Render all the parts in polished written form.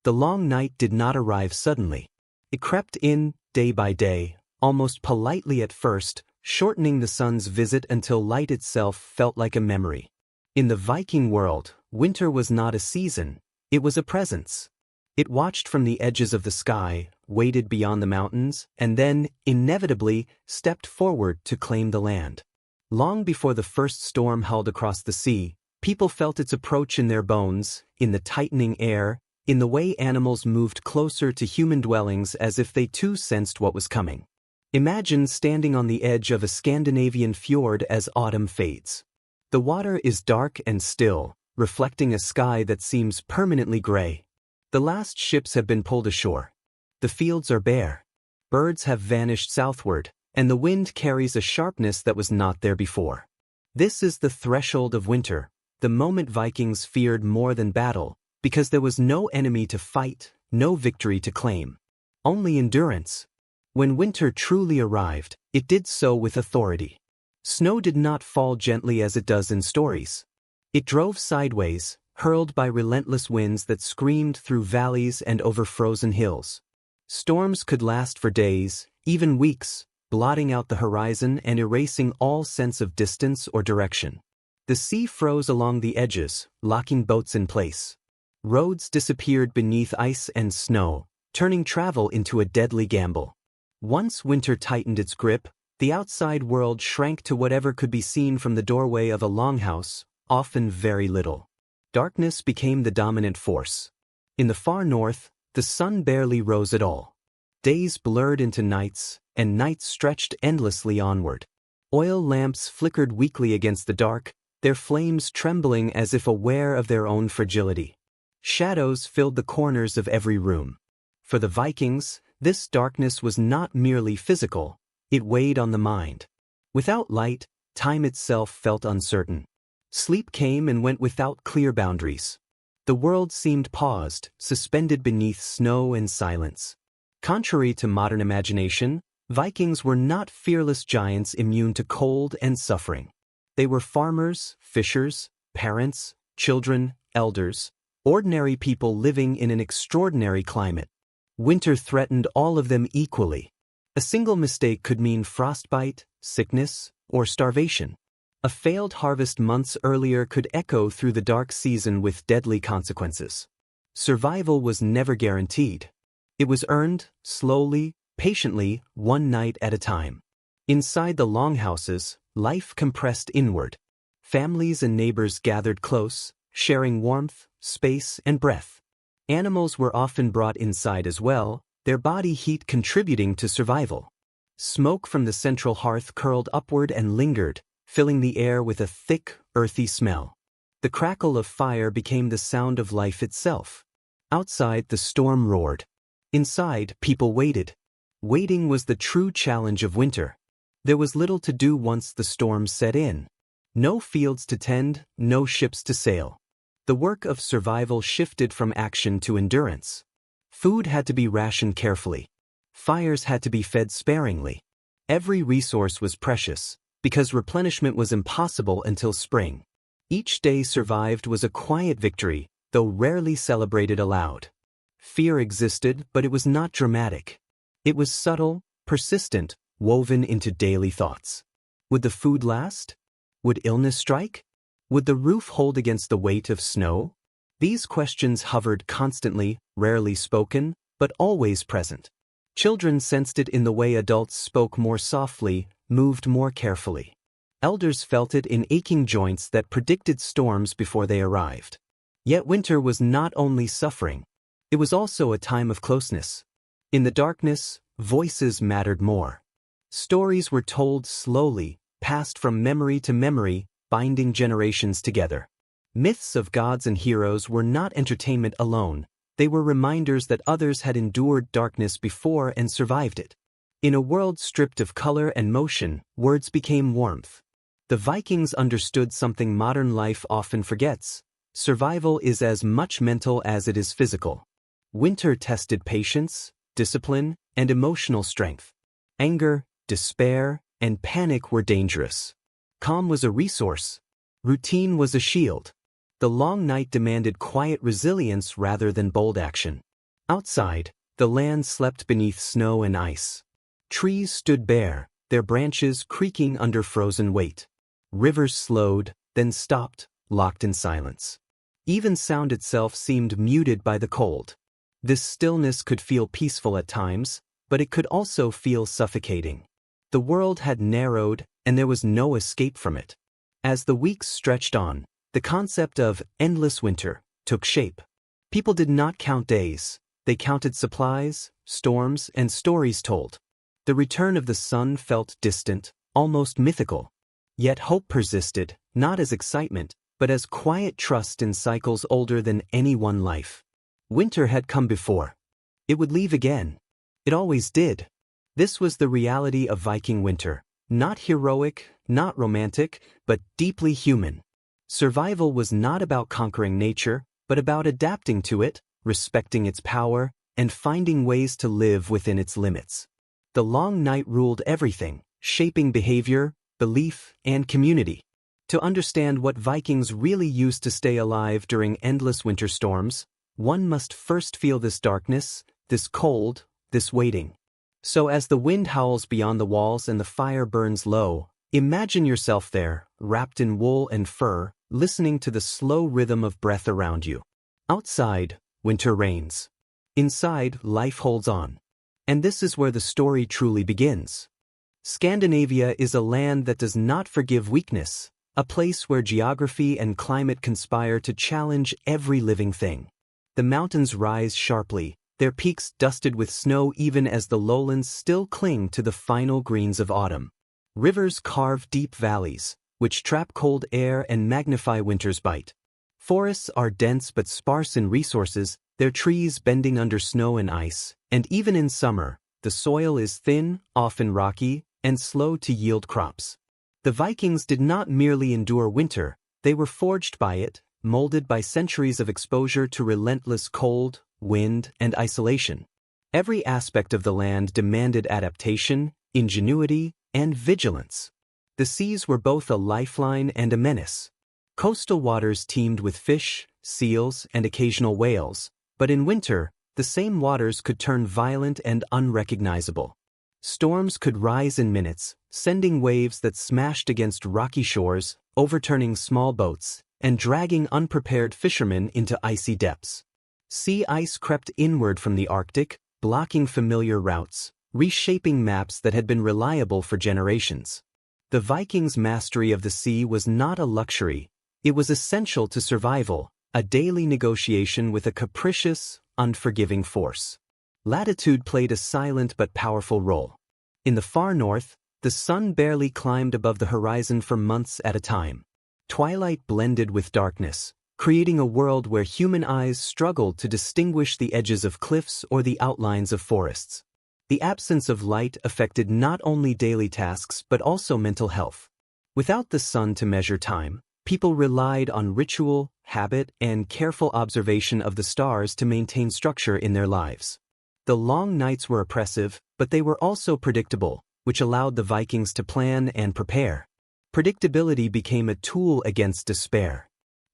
The long night did not arrive suddenly. It crept in, day by day, almost politely at first, shortening the sun's visit until light itself felt like a memory. In the Viking world, winter was not a season, it was a presence. It watched from the edges of the sky, waited beyond the mountains, and then, inevitably, stepped forward to claim the land. Long before the first storm howled across the sea, people felt its approach in their bones, in the tightening air, in the way animals moved closer to human dwellings as if they too sensed what was coming. Imagine standing on the edge of a Scandinavian fjord as autumn fades. The water is dark and still, reflecting a sky that seems permanently gray. The last ships have been pulled ashore. The fields are bare. Birds have vanished southward, and the wind carries a sharpness that was not there before. This is the threshold of winter, the moment Vikings feared more than battle, because there was no enemy to fight, no victory to claim. Only endurance. When winter truly arrived, it did so with authority. Snow did not fall gently as it does in stories. It drove sideways, hurled by relentless winds that screamed through valleys and over frozen hills. Storms could last for days, even weeks, blotting out the horizon and erasing all sense of distance or direction. The sea froze along the edges, locking boats in place. Roads disappeared beneath ice and snow, turning travel into a deadly gamble. Once winter tightened its grip, the outside world shrank to whatever could be seen from the doorway of a longhouse, often very little. Darkness became the dominant force. In the far north, the sun barely rose at all. Days blurred into nights, and nights stretched endlessly onward. Oil lamps flickered weakly against the dark, their flames trembling as if aware of their own fragility. Shadows filled the corners of every room. For the Vikings, this darkness was not merely physical, it weighed on the mind. Without light, time itself felt uncertain. Sleep came and went without clear boundaries. The world seemed paused, suspended beneath snow and silence. Contrary to modern imagination, Vikings were not fearless giants immune to cold and suffering. They were farmers, fishers, parents, children, elders, ordinary people living in an extraordinary climate. Winter threatened all of them equally. A single mistake could mean frostbite, sickness, or starvation. A failed harvest months earlier could echo through the dark season with deadly consequences. Survival was never guaranteed. It was earned, slowly, patiently, one night at a time. Inside the longhouses, life compressed inward. Families and neighbors gathered close, sharing warmth, space, and breath. Animals were often brought inside as well, their body heat contributing to survival. Smoke from the central hearth curled upward and lingered, filling the air with a thick, earthy smell. The crackle of fire became the sound of life itself. Outside, the storm roared. Inside, people waited. Waiting was the true challenge of winter. There was little to do once the storm set in. No fields to tend, no ships to sail. The work of survival shifted from action to endurance. Food had to be rationed carefully. Fires had to be fed sparingly. Every resource was precious, because replenishment was impossible until spring. Each day survived was a quiet victory, though rarely celebrated aloud. Fear existed, but it was not dramatic. It was subtle, persistent, woven into daily thoughts. Would the food last? Would illness strike? Would the roof hold against the weight of snow? These questions hovered constantly, rarely spoken, but always present. Children sensed it in the way adults spoke more softly, moved more carefully. Elders felt it in aching joints that predicted storms before they arrived. Yet winter was not only suffering. It was also a time of closeness. In the darkness, voices mattered more. Stories were told slowly, passed from memory to memory, binding generations together. Myths of gods and heroes were not entertainment alone, they were reminders that others had endured darkness before and survived it. In a world stripped of color and motion, words became warmth. The Vikings understood something modern life often forgets. Survival is as much mental as it is physical. Winter tested patience, discipline, and emotional strength. Anger, despair, and panic were dangerous. Calm was a resource. Routine was a shield. The long night demanded quiet resilience rather than bold action. Outside, the land slept beneath snow and ice. Trees stood bare, their branches creaking under frozen weight. Rivers slowed, then stopped, locked in silence. Even sound itself seemed muted by the cold. This stillness could feel peaceful at times, but it could also feel suffocating. The world had narrowed, and there was no escape from it. As the weeks stretched on, the concept of endless winter took shape. People did not count days. They counted supplies, storms, and stories told. The return of the sun felt distant, almost mythical. Yet hope persisted, not as excitement, but as quiet trust in cycles older than any one life. Winter had come before. It would leave again. It always did. This was the reality of Viking winter. Not heroic, not romantic, but deeply human. Survival was not about conquering nature, but about adapting to it, respecting its power, and finding ways to live within its limits. The long night ruled everything, shaping behavior, belief, and community. To understand what Vikings really used to stay alive during endless winter storms, one must first feel this darkness, this cold, this waiting. So as the wind howls beyond the walls and the fire burns low, imagine yourself there, wrapped in wool and fur, listening to the slow rhythm of breath around you. Outside, winter reigns. Inside, life holds on. And this is where the story truly begins. Scandinavia is a land that does not forgive weakness, a place where geography and climate conspire to challenge every living thing. The mountains rise sharply, their peaks dusted with snow even as the lowlands still cling to the final greens of autumn. Rivers carve deep valleys, which trap cold air and magnify winter's bite. Forests are dense but sparse in resources, their trees bending under snow and ice, and even in summer, the soil is thin, often rocky, and slow to yield crops. The Vikings did not merely endure winter, they were forged by it, molded by centuries of exposure to relentless cold, wind, and isolation. Every aspect of the land demanded adaptation, ingenuity, and vigilance. The seas were both a lifeline and a menace. Coastal waters teemed with fish, seals, and occasional whales, but in winter, the same waters could turn violent and unrecognizable. Storms could rise in minutes, sending waves that smashed against rocky shores, overturning small boats, and dragging unprepared fishermen into icy depths. Sea ice crept inward from the Arctic, blocking familiar routes, reshaping maps that had been reliable for generations. The Vikings' mastery of the sea was not a luxury, it was essential to survival, a daily negotiation with a capricious, unforgiving force. Latitude played a silent but powerful role. In the far north, the sun barely climbed above the horizon for months at a time. Twilight blended with darkness, creating a world where human eyes struggled to distinguish the edges of cliffs or the outlines of forests. The absence of light affected not only daily tasks but also mental health. Without the sun to measure time, people relied on ritual, habit, and careful observation of the stars to maintain structure in their lives. The long nights were oppressive, but they were also predictable, which allowed the Vikings to plan and prepare. Predictability became a tool against despair.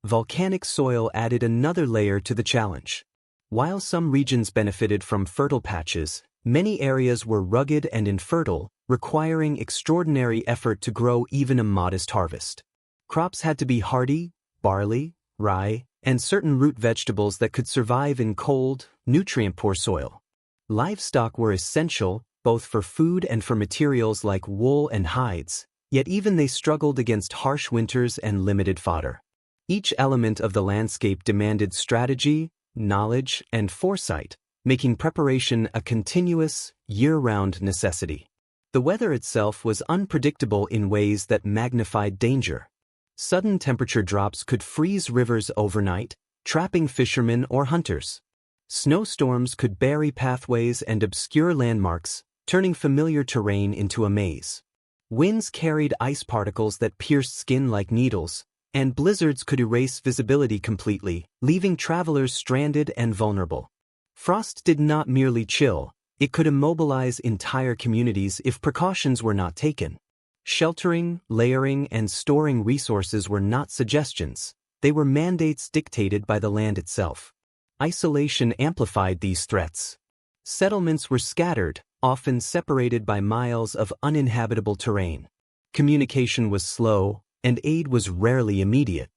Volcanic soil added another layer to the challenge. While some regions benefited from fertile patches, many areas were rugged and infertile, requiring extraordinary effort to grow even a modest harvest. Crops had to be hardy, barley, rye, and certain root vegetables that could survive in cold, nutrient-poor soil. Livestock were essential, both for food and for materials like wool and hides, yet even they struggled against harsh winters and limited fodder. Each element of the landscape demanded strategy, knowledge, and foresight, making preparation a continuous, year-round necessity. The weather itself was unpredictable in ways that magnified danger. Sudden temperature drops could freeze rivers overnight, trapping fishermen or hunters. Snowstorms could bury pathways and obscure landmarks, turning familiar terrain into a maze. Winds carried ice particles that pierced skin like needles, and blizzards could erase visibility completely, leaving travelers stranded and vulnerable. Frost did not merely chill, it could immobilize entire communities if precautions were not taken. Sheltering, layering, and storing resources were not suggestions, they were mandates dictated by the land itself. Isolation amplified these threats. Settlements were scattered, often separated by miles of uninhabitable terrain. Communication was slow, and aid was rarely immediate.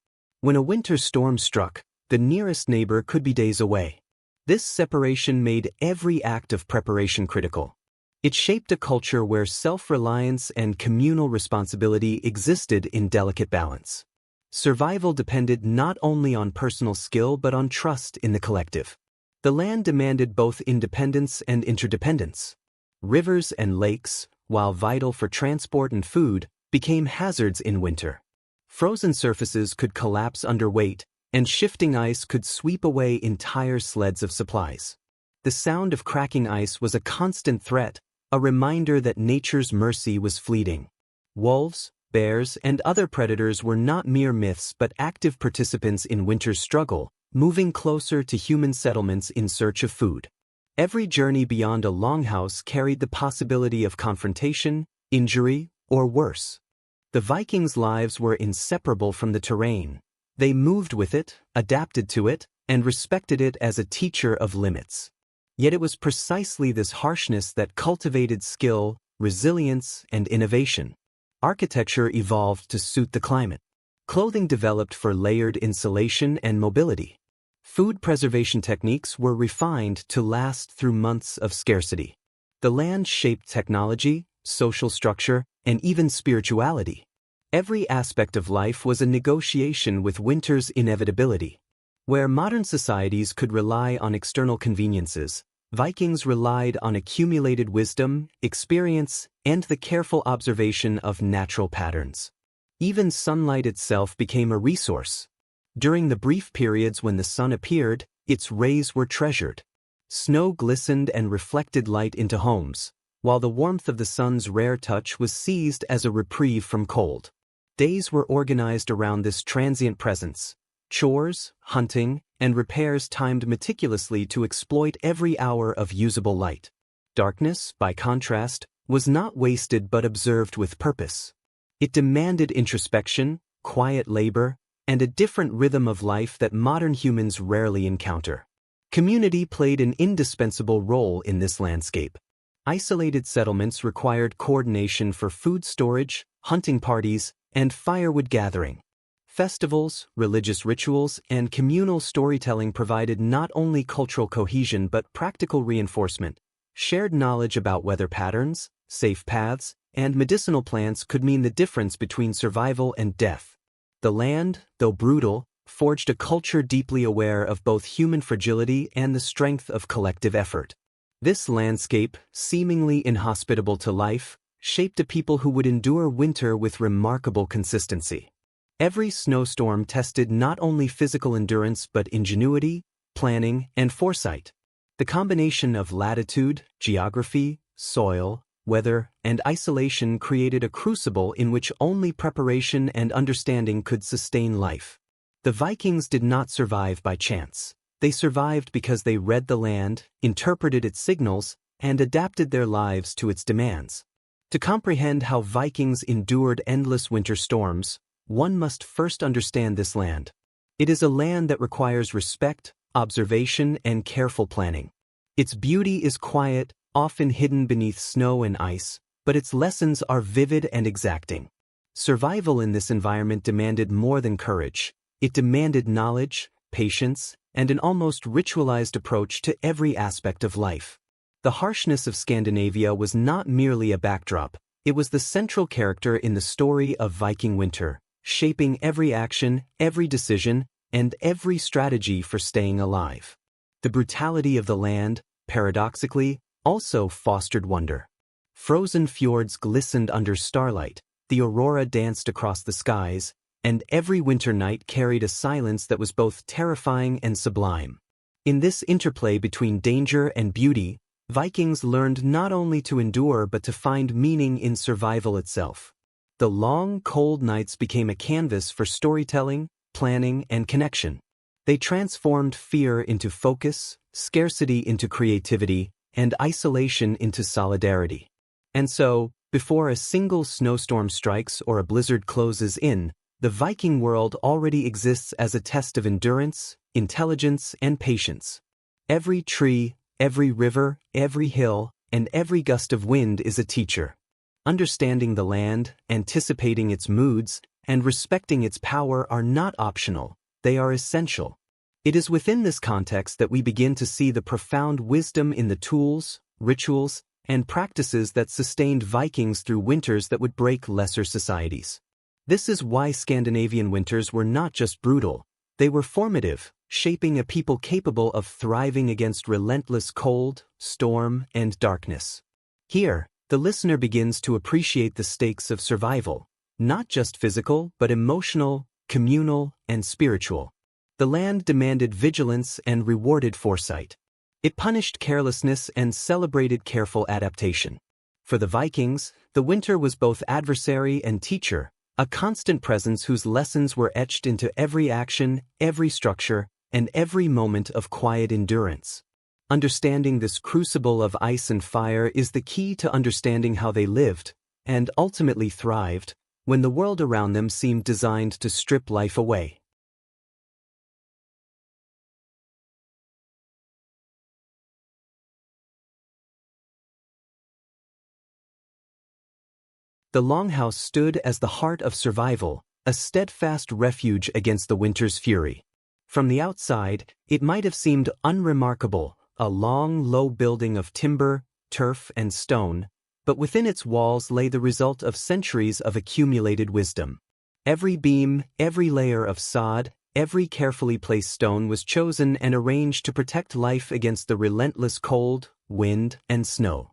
When a winter storm struck, the nearest neighbor could be days away. This separation made every act of preparation critical. It shaped a culture where self-reliance and communal responsibility existed in delicate balance. Survival depended not only on personal skill but on trust in the collective. The land demanded both independence and interdependence. Rivers and lakes, while vital for transport and food, became hazards in winter. Frozen surfaces could collapse under weight, and shifting ice could sweep away entire sleds of supplies. The sound of cracking ice was a constant threat, a reminder that nature's mercy was fleeting. Wolves, bears, and other predators were not mere myths but active participants in winter's struggle, moving closer to human settlements in search of food. Every journey beyond a longhouse carried the possibility of confrontation, injury, or worse. The Vikings' lives were inseparable from the terrain. They moved with it, adapted to it, and respected it as a teacher of limits. Yet it was precisely this harshness that cultivated skill, resilience, and innovation. Architecture evolved to suit the climate. Clothing developed for layered insulation and mobility. Food preservation techniques were refined to last through months of scarcity. The land shaped technology, social structure, and even spirituality. Every aspect of life was a negotiation with winter's inevitability. Where modern societies could rely on external conveniences, Vikings relied on accumulated wisdom, experience, and the careful observation of natural patterns. Even sunlight itself became a resource. During the brief periods when the sun appeared, its rays were treasured. Snow glistened and reflected light into homes, while the warmth of the sun's rare touch was seized as a reprieve from cold. Days were organized around this transient presence. Chores, hunting, and repairs timed meticulously to exploit every hour of usable light. Darkness, by contrast, was not wasted but observed with purpose. It demanded introspection, quiet labor, and a different rhythm of life that modern humans rarely encounter. Community played an indispensable role in this landscape. Isolated settlements required coordination for food storage, hunting parties, and firewood gathering. Festivals, religious rituals, and communal storytelling provided not only cultural cohesion but practical reinforcement. Shared knowledge about weather patterns, safe paths, and medicinal plants could mean the difference between survival and death. The land, though brutal, forged a culture deeply aware of both human fragility and the strength of collective effort. This landscape, seemingly inhospitable to life, shaped a people who would endure winter with remarkable consistency. Every snowstorm tested not only physical endurance but ingenuity, planning, and foresight. The combination of latitude, geography, soil, weather, and isolation created a crucible in which only preparation and understanding could sustain life. The Vikings did not survive by chance. They survived because they read the land, interpreted its signals, and adapted their lives to its demands. To comprehend how Vikings endured endless winter storms, one must first understand this land. It is a land that requires respect, observation, and careful planning. Its beauty is quiet, often hidden beneath snow and ice, but its lessons are vivid and exacting. Survival in this environment demanded more than courage. It demanded knowledge, patience, and an almost ritualized approach to every aspect of life. The harshness of Scandinavia was not merely a backdrop, it was the central character in the story of Viking winter, shaping every action, every decision, and every strategy for staying alive. The brutality of the land, paradoxically, also fostered wonder. Frozen fjords glistened under starlight, the aurora danced across the skies, and every winter night carried a silence that was both terrifying and sublime. In this interplay between danger and beauty, Vikings learned not only to endure but to find meaning in survival itself. The long, cold nights became a canvas for storytelling, planning, and connection. They transformed fear into focus, scarcity into creativity, and isolation into solidarity. And so, before a single snowstorm strikes or a blizzard closes in, The Viking world already exists as a test of endurance, intelligence, and patience. Every tree, every river, every hill, and every gust of wind is a teacher. Understanding the land, anticipating its moods, and respecting its power are not optional, they are essential. It is within this context that we begin to see the profound wisdom in the tools, rituals, and practices that sustained Vikings through winters that would break lesser societies. This is why Scandinavian winters were not just brutal, they were formative, shaping a people capable of thriving against relentless cold, storm, and darkness. Here, the listener begins to appreciate the stakes of survival, not just physical but emotional, communal, and spiritual. The land demanded vigilance and rewarded foresight. It punished carelessness and celebrated careful adaptation. For the Vikings, the winter was both adversary and teacher, a constant presence whose lessons were etched into every action, every structure, and every moment of quiet endurance. Understanding this crucible of ice and fire is the key to understanding how they lived, and ultimately thrived, when the world around them seemed designed to strip life away. The longhouse stood as the heart of survival, a steadfast refuge against the winter's fury. From the outside, it might have seemed unremarkable, a long, low building of timber, turf, and stone, but within its walls lay the result of centuries of accumulated wisdom. Every beam, every layer of sod, every carefully placed stone was chosen and arranged to protect life against the relentless cold, wind, and snow.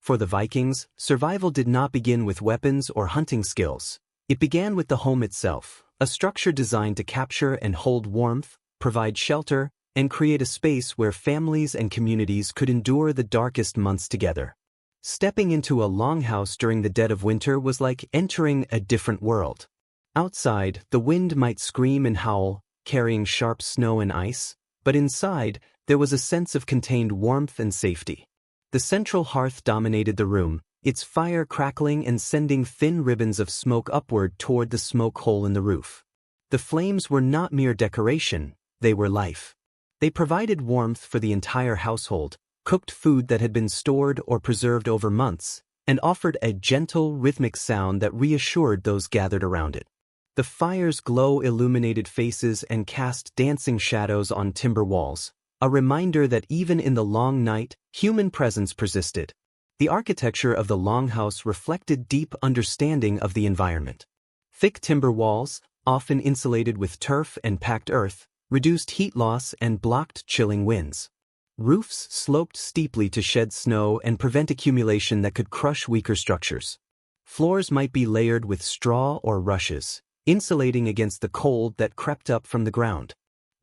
For the Vikings, survival did not begin with weapons or hunting skills. It began with the home itself, a structure designed to capture and hold warmth, provide shelter, and create a space where families and communities could endure the darkest months together. Stepping into a longhouse during the dead of winter was like entering a different world. Outside, the wind might scream and howl, carrying sharp snow and ice, but inside, there was a sense of contained warmth and safety. The central hearth dominated the room, its fire crackling and sending thin ribbons of smoke upward toward the smoke hole in the roof. The flames were not mere decoration, they were life. They provided warmth for the entire household, cooked food that had been stored or preserved over months, and offered a gentle, rhythmic sound that reassured those gathered around it. The fire's glow illuminated faces and cast dancing shadows on timber walls, a reminder that even in the long night, human presence persisted. The architecture of the longhouse reflected deep understanding of the environment. Thick timber walls, often insulated with turf and packed earth, reduced heat loss and blocked chilling winds. Roofs sloped steeply to shed snow and prevent accumulation that could crush weaker structures. Floors might be layered with straw or rushes, insulating against the cold that crept up from the ground.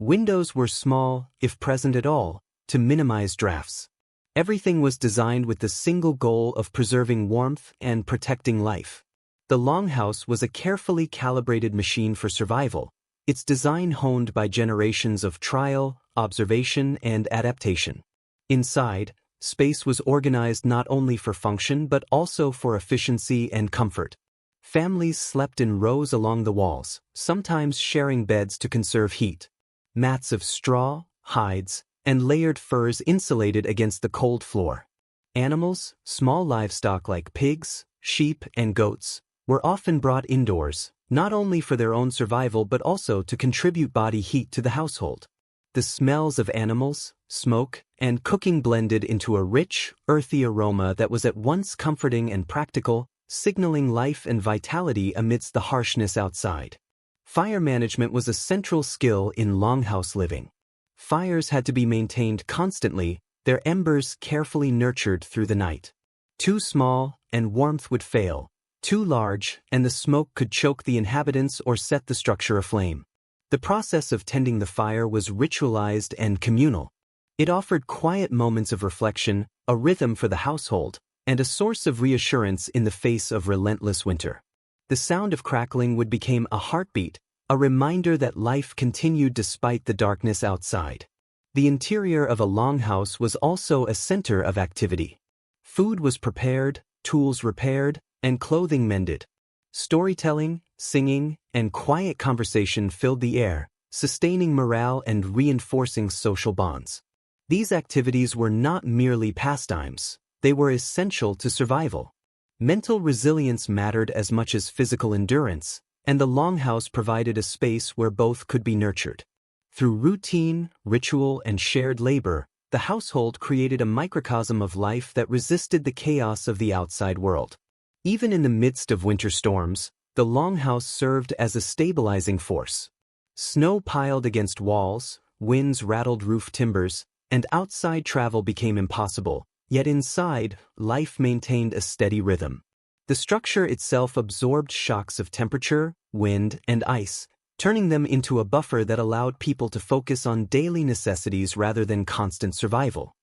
Windows were small, if present at all, to minimize drafts. Everything was designed with the single goal of preserving warmth and protecting life. The longhouse was a carefully calibrated machine for survival, its design honed by generations of trial, observation, and adaptation. Inside, space was organized not only for function but also for efficiency and comfort. Families slept in rows along the walls, sometimes sharing beds to conserve heat. Mats of straw, hides, and layered furs insulated against the cold floor. Animals, small livestock like pigs, sheep, and goats, were often brought indoors, not only for their own survival but also to contribute body heat to the household. The smells of animals, smoke, and cooking blended into a rich, earthy aroma that was at once comforting and practical, signaling life and vitality amidst the harshness outside. Fire management was a central skill in longhouse living. Fires had to be maintained constantly, their embers carefully nurtured through the night. Too small, and warmth would fail. Too large, and the smoke could choke the inhabitants or set the structure aflame. The process of tending the fire was ritualized and communal. It offered quiet moments of reflection, a rhythm for the household, and a source of reassurance in the face of relentless winter. The sound of crackling would become a heartbeat, a reminder that life continued despite the darkness outside. The interior of a longhouse was also a center of activity. Food was prepared, tools repaired, and clothing mended. Storytelling, singing, and quiet conversation filled the air, sustaining morale and reinforcing social bonds. These activities were not merely pastimes, they were essential to survival. Mental resilience mattered as much as physical endurance, and the longhouse provided a space where both could be nurtured. Through routine, ritual, and shared labor, the household created a microcosm of life that resisted the chaos of the outside world. Even in the midst of winter storms, the longhouse served as a stabilizing force. Snow piled against walls, winds rattled roof timbers, and outside travel became impossible, yet inside, life maintained a steady rhythm. The structure itself absorbed shocks of temperature, wind, and ice, turning them into a buffer that allowed people to focus on daily necessities rather than constant survival.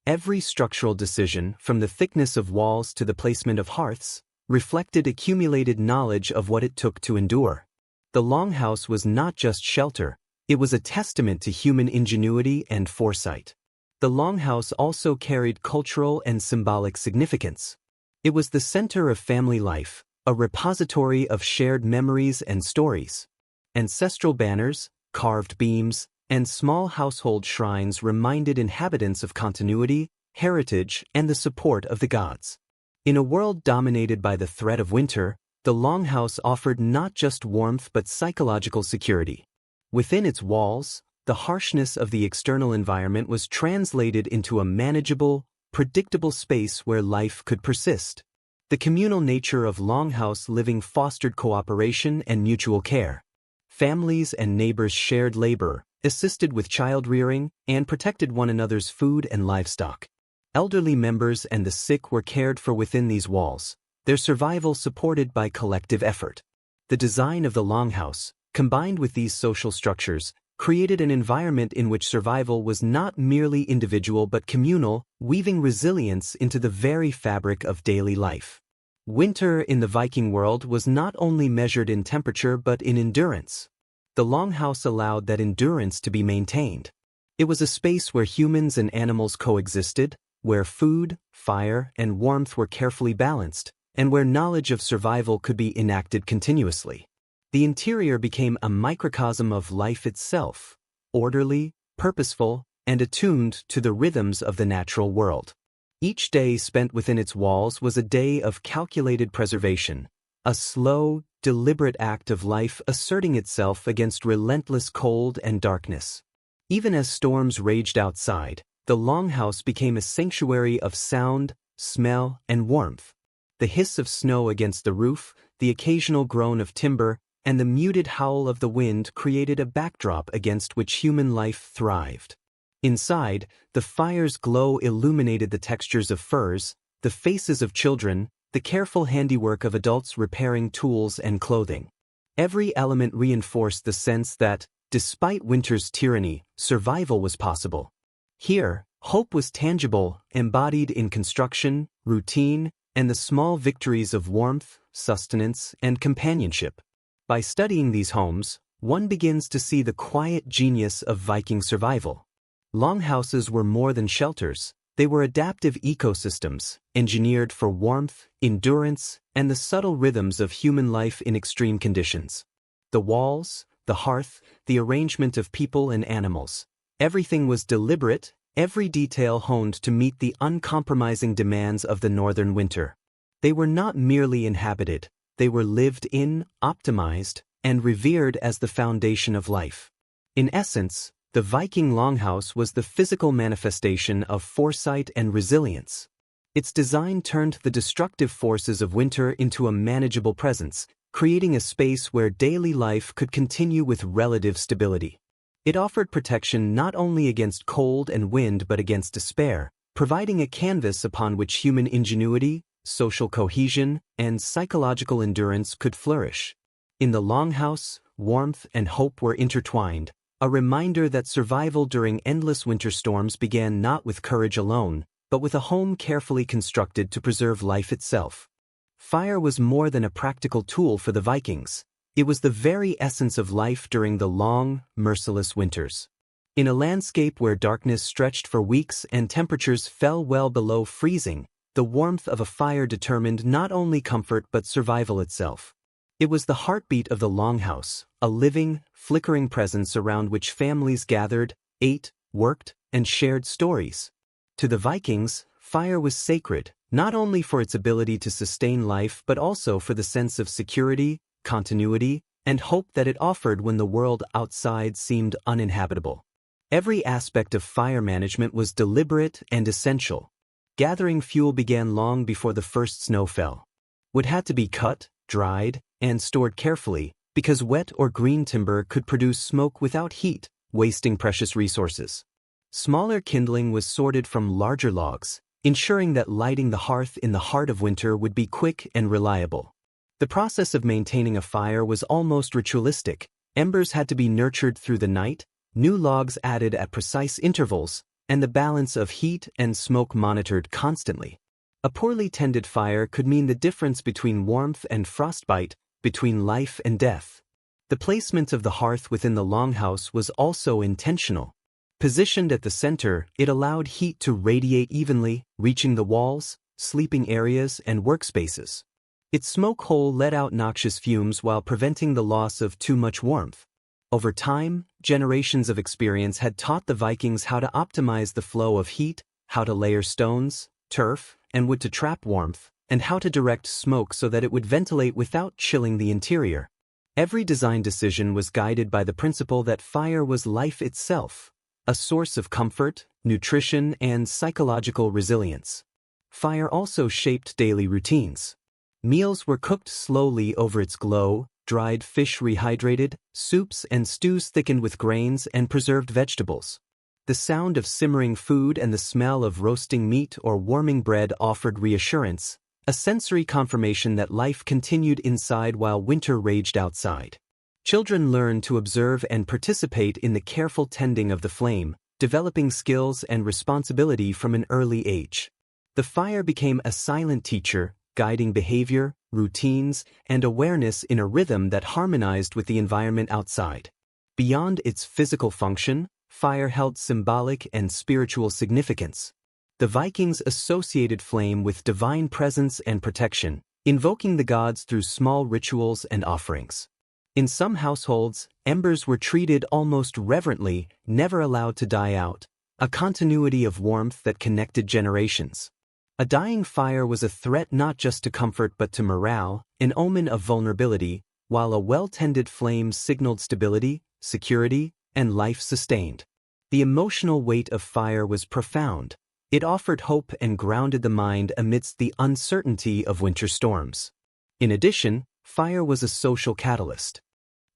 Every structural decision, from the thickness of walls to the placement of hearths, reflected accumulated knowledge of what it took to endure. The longhouse was not just shelter, it was a testament to human ingenuity and foresight. The longhouse also carried cultural and symbolic significance. It was the center of family life, a repository of shared memories and stories. Ancestral banners, carved beams, and small household shrines reminded inhabitants of continuity, heritage, and the support of the gods. In a world dominated by the threat of winter, the longhouse offered not just warmth but psychological security. Within its walls, the harshness of the external environment was translated into a manageable, predictable space where life could persist. The communal nature of longhouse living fostered cooperation and mutual care. Families and neighbors shared labor, assisted with child rearing, and protected one another's food and livestock. Elderly members and the sick were cared for within these walls, their survival supported by collective effort. The design of the longhouse, combined with these social structures, created an environment in which survival was not merely individual but communal, weaving resilience into the very fabric of daily life. Winter in the Viking world was not only measured in temperature but in endurance. The longhouse allowed that endurance to be maintained. It was a space where humans and animals coexisted, where food, fire, and warmth were carefully balanced, and where knowledge of survival could be enacted continuously. The interior became a microcosm of life itself, orderly, purposeful, and attuned to the rhythms of the natural world. Each day spent within its walls was a day of calculated preservation, a slow, deliberate act of life asserting itself against relentless cold and darkness. Even as storms raged outside, the longhouse became a sanctuary of sound, smell, and warmth. The hiss of snow against the roof, the occasional groan of timber, and the muted howl of the wind created a backdrop against which human life thrived. Inside, the fire's glow illuminated the textures of furs, the faces of children, the careful handiwork of adults repairing tools and clothing. Every element reinforced the sense that, despite winter's tyranny, survival was possible. Here, hope was tangible, embodied in construction, routine, and the small victories of warmth, sustenance, and companionship. By studying these homes, one begins to see the quiet genius of Viking survival. Longhouses were more than shelters, they were adaptive ecosystems, engineered for warmth, endurance, and the subtle rhythms of human life in extreme conditions. The walls, the hearth, the arrangement of people and animals, everything was deliberate, every detail honed to meet the uncompromising demands of the northern winter. They were not merely inhabited, they were lived in, optimized, and revered as the foundation of life. In essence, the Viking longhouse was the physical manifestation of foresight and resilience. Its design turned the destructive forces of winter into a manageable presence, creating a space where daily life could continue with relative stability. It offered protection not only against cold and wind but against despair, providing a canvas upon which human ingenuity, social cohesion, and psychological endurance could flourish. In the longhouse, warmth and hope were intertwined, a reminder that survival during endless winter storms began not with courage alone, but with a home carefully constructed to preserve life itself. Fire was more than a practical tool for the Vikings. It was the very essence of life during the long, merciless winters. In a landscape where darkness stretched for weeks and temperatures fell well below freezing, the warmth of a fire determined not only comfort but survival itself. It was the heartbeat of the longhouse, a living, flickering presence around which families gathered, ate, worked, and shared stories. To the Vikings, fire was sacred, not only for its ability to sustain life but also for the sense of security, continuity, and hope that it offered when the world outside seemed uninhabitable. Every aspect of fire management was deliberate and essential. Gathering fuel began long before the first snow fell. Wood had to be cut, dried, and stored carefully, because wet or green timber could produce smoke without heat, wasting precious resources. Smaller kindling was sorted from larger logs, ensuring that lighting the hearth in the heart of winter would be quick and reliable. The process of maintaining a fire was almost ritualistic. Embers had to be nurtured through the night, new logs added at precise intervals, and the balance of heat and smoke monitored constantly. A poorly tended fire could mean the difference between warmth and frostbite, between life and death. The placement of the hearth within the longhouse was also intentional. Positioned at the center, it allowed heat to radiate evenly, reaching the walls, sleeping areas, and workspaces. Its smoke hole let out noxious fumes while preventing the loss of too much warmth. Over time, generations of experience had taught the Vikings how to optimize the flow of heat, how to layer stones, turf, and wood to trap warmth, and how to direct smoke so that it would ventilate without chilling the interior. Every design decision was guided by the principle that fire was life itself, a source of comfort, nutrition, and psychological resilience. Fire also shaped daily routines. Meals were cooked slowly over its glow, dried fish rehydrated, soups and stews thickened with grains and preserved vegetables. The sound of simmering food and the smell of roasting meat or warming bread offered reassurance, a sensory confirmation that life continued inside while winter raged outside. Children learned to observe and participate in the careful tending of the flame, developing skills and responsibility from an early age. The fire became a silent teacher, guiding behavior, routines, and awareness in a rhythm that harmonized with the environment outside. Beyond its physical function, fire held symbolic and spiritual significance. The Vikings associated flame with divine presence and protection, invoking the gods through small rituals and offerings. In some households, embers were treated almost reverently, never allowed to die out, a continuity of warmth that connected generations. A dying fire was a threat not just to comfort but to morale, an omen of vulnerability, while a well-tended flame signaled stability, security, and life sustained. The emotional weight of fire was profound. It offered hope and grounded the mind amidst the uncertainty of winter storms. In addition, fire was a social catalyst.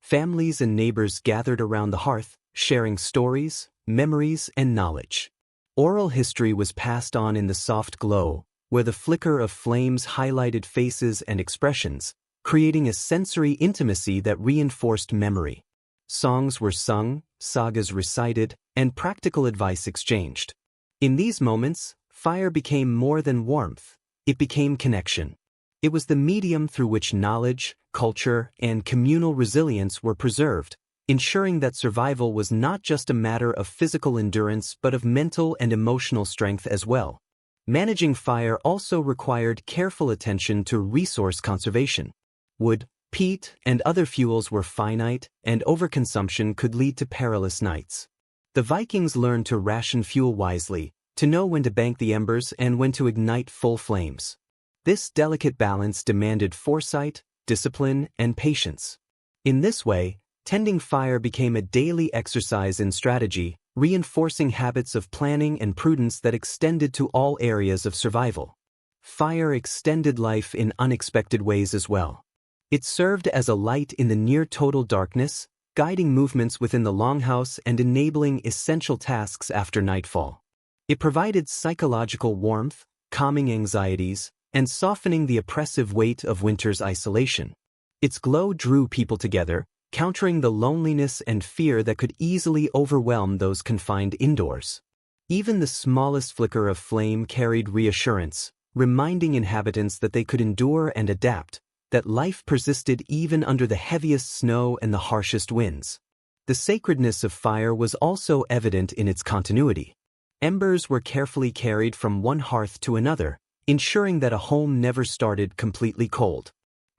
Families and neighbors gathered around the hearth, sharing stories, memories, and knowledge. Oral history was passed on in the soft glow, where the flicker of flames highlighted faces and expressions, creating a sensory intimacy that reinforced memory. Songs were sung, sagas recited, and practical advice exchanged. In these moments, fire became more than warmth. It became connection. It was the medium through which knowledge, culture, and communal resilience were preserved, ensuring that survival was not just a matter of physical endurance but of mental and emotional strength as well. Managing fire also required careful attention to resource conservation. Wood, peat, and other fuels were finite, and overconsumption could lead to perilous nights. The Vikings learned to ration fuel wisely, to know when to bank the embers and when to ignite full flames. This delicate balance demanded foresight, discipline, and patience. In this way, tending fire became a daily exercise in strategy, reinforcing habits of planning and prudence that extended to all areas of survival. Fire extended life in unexpected ways as well. It served as a light in the near-total darkness, guiding movements within the longhouse and enabling essential tasks after nightfall. It provided psychological warmth, calming anxieties, and softening the oppressive weight of winter's isolation. Its glow drew people together, countering the loneliness and fear that could easily overwhelm those confined indoors. Even the smallest flicker of flame carried reassurance, reminding inhabitants that they could endure and adapt, that life persisted even under the heaviest snow and the harshest winds. The sacredness of fire was also evident in its continuity. Embers were carefully carried from one hearth to another, ensuring that a home never started completely cold.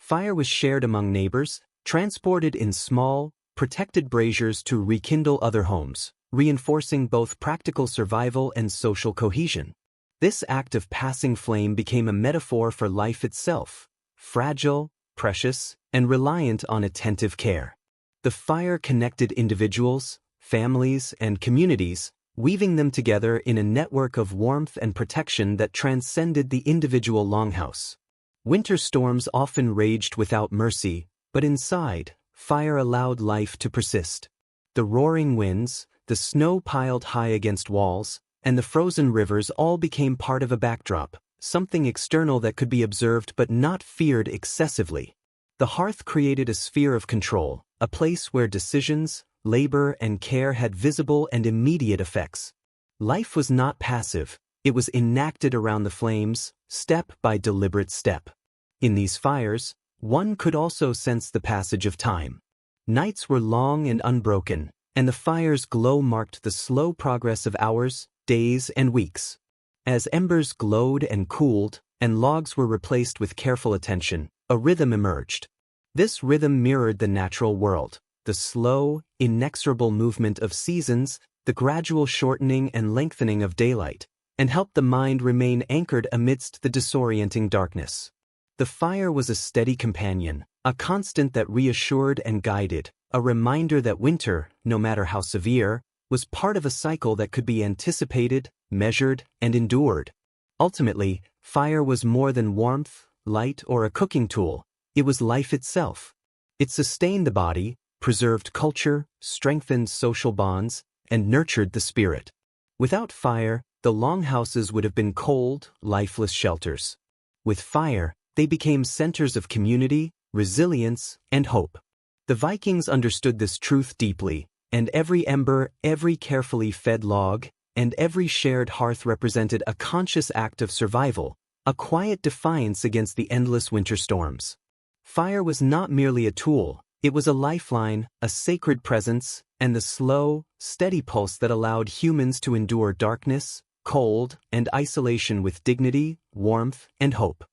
Fire was shared among neighbors, transported in small, protected braziers to rekindle other homes, reinforcing both practical survival and social cohesion. This act of passing flame became a metaphor for life itself, fragile, precious, and reliant on attentive care. The fire connected individuals, families, and communities, weaving them together in a network of warmth and protection that transcended the individual longhouse. Winter storms often raged without mercy, but inside, fire allowed life to persist. The roaring winds, the snow piled high against walls, and the frozen rivers all became part of a backdrop, something external that could be observed but not feared excessively. The hearth created a sphere of control, a place where decisions, labor, and care had visible and immediate effects. Life was not passive, it was enacted around the flames, step by deliberate step. In these fires, one could also sense the passage of time. Nights were long and unbroken, and the fire's glow marked the slow progress of hours, days, and weeks. As embers glowed and cooled, and logs were replaced with careful attention, a rhythm emerged. This rhythm mirrored the natural world, the slow, inexorable movement of seasons, the gradual shortening and lengthening of daylight, and helped the mind remain anchored amidst the disorienting darkness. The fire was a steady companion, a constant that reassured and guided, a reminder that winter, no matter how severe, was part of a cycle that could be anticipated, measured, and endured. Ultimately, fire was more than warmth, light, or a cooking tool. It was life itself. It sustained the body, preserved culture, strengthened social bonds, and nurtured the spirit. Without fire, the longhouses would have been cold, lifeless shelters. With fire, they became centers of community, resilience, and hope. The Vikings understood this truth deeply, and every ember, every carefully fed log, and every shared hearth represented a conscious act of survival, a quiet defiance against the endless winter storms. Fire was not merely a tool, it was a lifeline, a sacred presence, and the slow, steady pulse that allowed humans to endure darkness, cold, and isolation with dignity, warmth, and hope.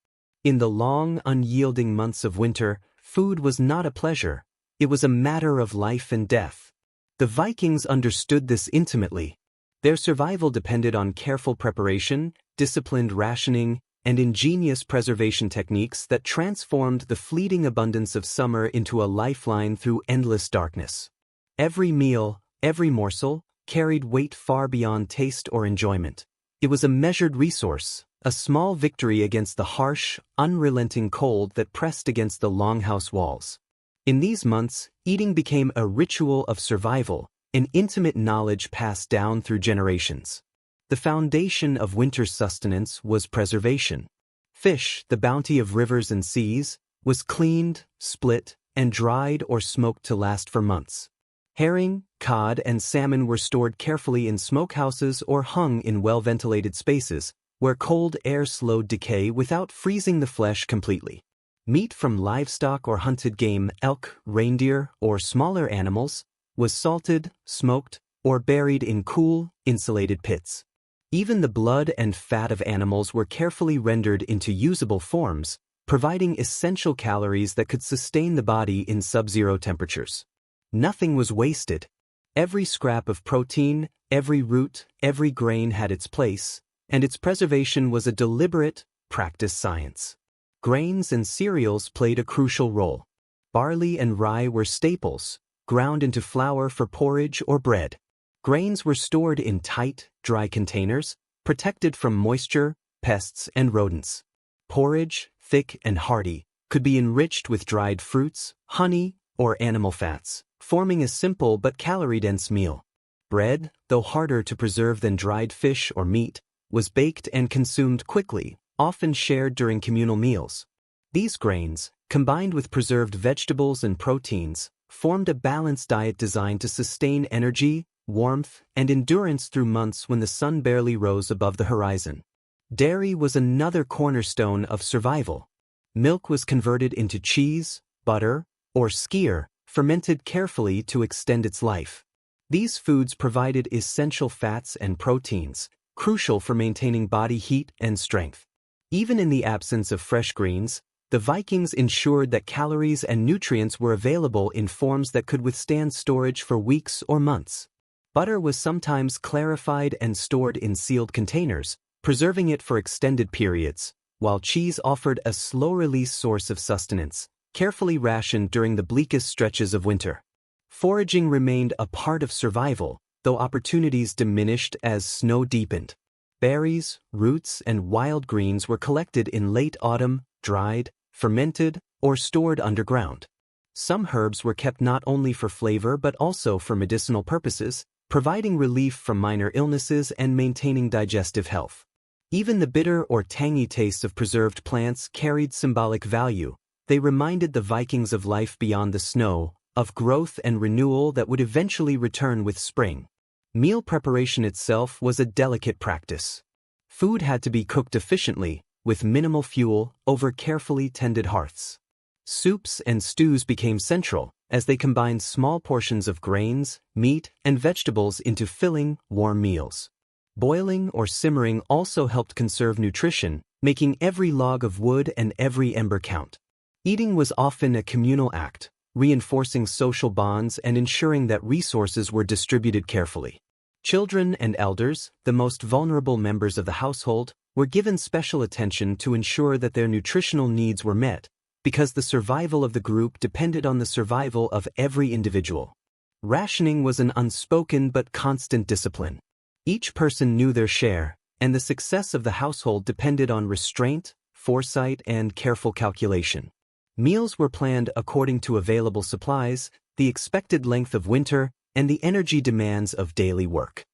In the long, unyielding months of winter, food was not a pleasure, it was a matter of life and death. The Vikings understood this intimately. Their survival depended on careful preparation, disciplined rationing, and ingenious preservation techniques that transformed the fleeting abundance of summer into a lifeline through endless darkness. Every meal, every morsel, carried weight far beyond taste or enjoyment. It was a measured resource, a small victory against the harsh, unrelenting cold that pressed against the longhouse walls. In these months, eating became a ritual of survival, an intimate knowledge passed down through generations. The foundation of winter sustenance was preservation. Fish, the bounty of rivers and seas, was cleaned, split, and dried or smoked to last for months. Herring, cod, and salmon were stored carefully in smokehouses or hung in well-ventilated spaces, where cold air slowed decay without freezing the flesh completely. Meat from livestock or hunted game, elk, reindeer, or smaller animals, was salted, smoked, or buried in cool, insulated pits. Even the blood and fat of animals were carefully rendered into usable forms, providing essential calories that could sustain the body in sub-zero temperatures. Nothing was wasted. Every scrap of protein, every root, every grain had its place, and its preservation was a deliberate, practiced science. Grains and cereals played a crucial role. Barley and rye were staples, ground into flour for porridge or bread. Grains were stored in tight, dry containers, protected from moisture, pests, and rodents. Porridge, thick and hearty, could be enriched with dried fruits, honey, or animal fats, forming a simple but calorie-dense meal. Bread, though harder to preserve than dried fish or meat, was baked and consumed quickly, often shared during communal meals. These grains, combined with preserved vegetables and proteins, formed a balanced diet designed to sustain energy, warmth, and endurance through months when the sun barely rose above the horizon. Dairy was another cornerstone of survival. Milk was converted into cheese, butter, or skyr, fermented carefully to extend its life. These foods provided essential fats and proteins, crucial for maintaining body heat and strength. Even in the absence of fresh greens, The Vikings ensured that calories and nutrients were available in forms that could withstand storage for weeks or months. Butter was sometimes clarified and stored in sealed containers, preserving it for extended periods, while cheese offered a slow-release source of sustenance, carefully rationed during the bleakest stretches of winter. Foraging remained a part of survival, though opportunities diminished as snow deepened. Berries, roots, and wild greens were collected in late autumn, dried, fermented, or stored underground. Some herbs were kept not only for flavor but also for medicinal purposes, providing relief from minor illnesses and maintaining digestive health. Even the bitter or tangy taste of preserved plants carried symbolic value. They reminded the Vikings of life beyond the snow, of growth and renewal that would eventually return with spring. Meal preparation itself was a delicate practice. Food had to be cooked efficiently, with minimal fuel, over carefully tended hearths. Soups and stews became central, as they combined small portions of grains, meat, and vegetables into filling, warm meals. Boiling or simmering also helped conserve nutrition, making every log of wood and every ember count. Eating was often a communal act, reinforcing social bonds and ensuring that resources were distributed carefully. Children and elders, the most vulnerable members of the household, were given special attention to ensure that their nutritional needs were met, because the survival of the group depended on the survival of every individual. Rationing was an unspoken but constant discipline. Each person knew their share, and the success of the household depended on restraint, foresight, and careful calculation. Meals were planned according to available supplies, the expected length of winter, and the energy demands of daily work.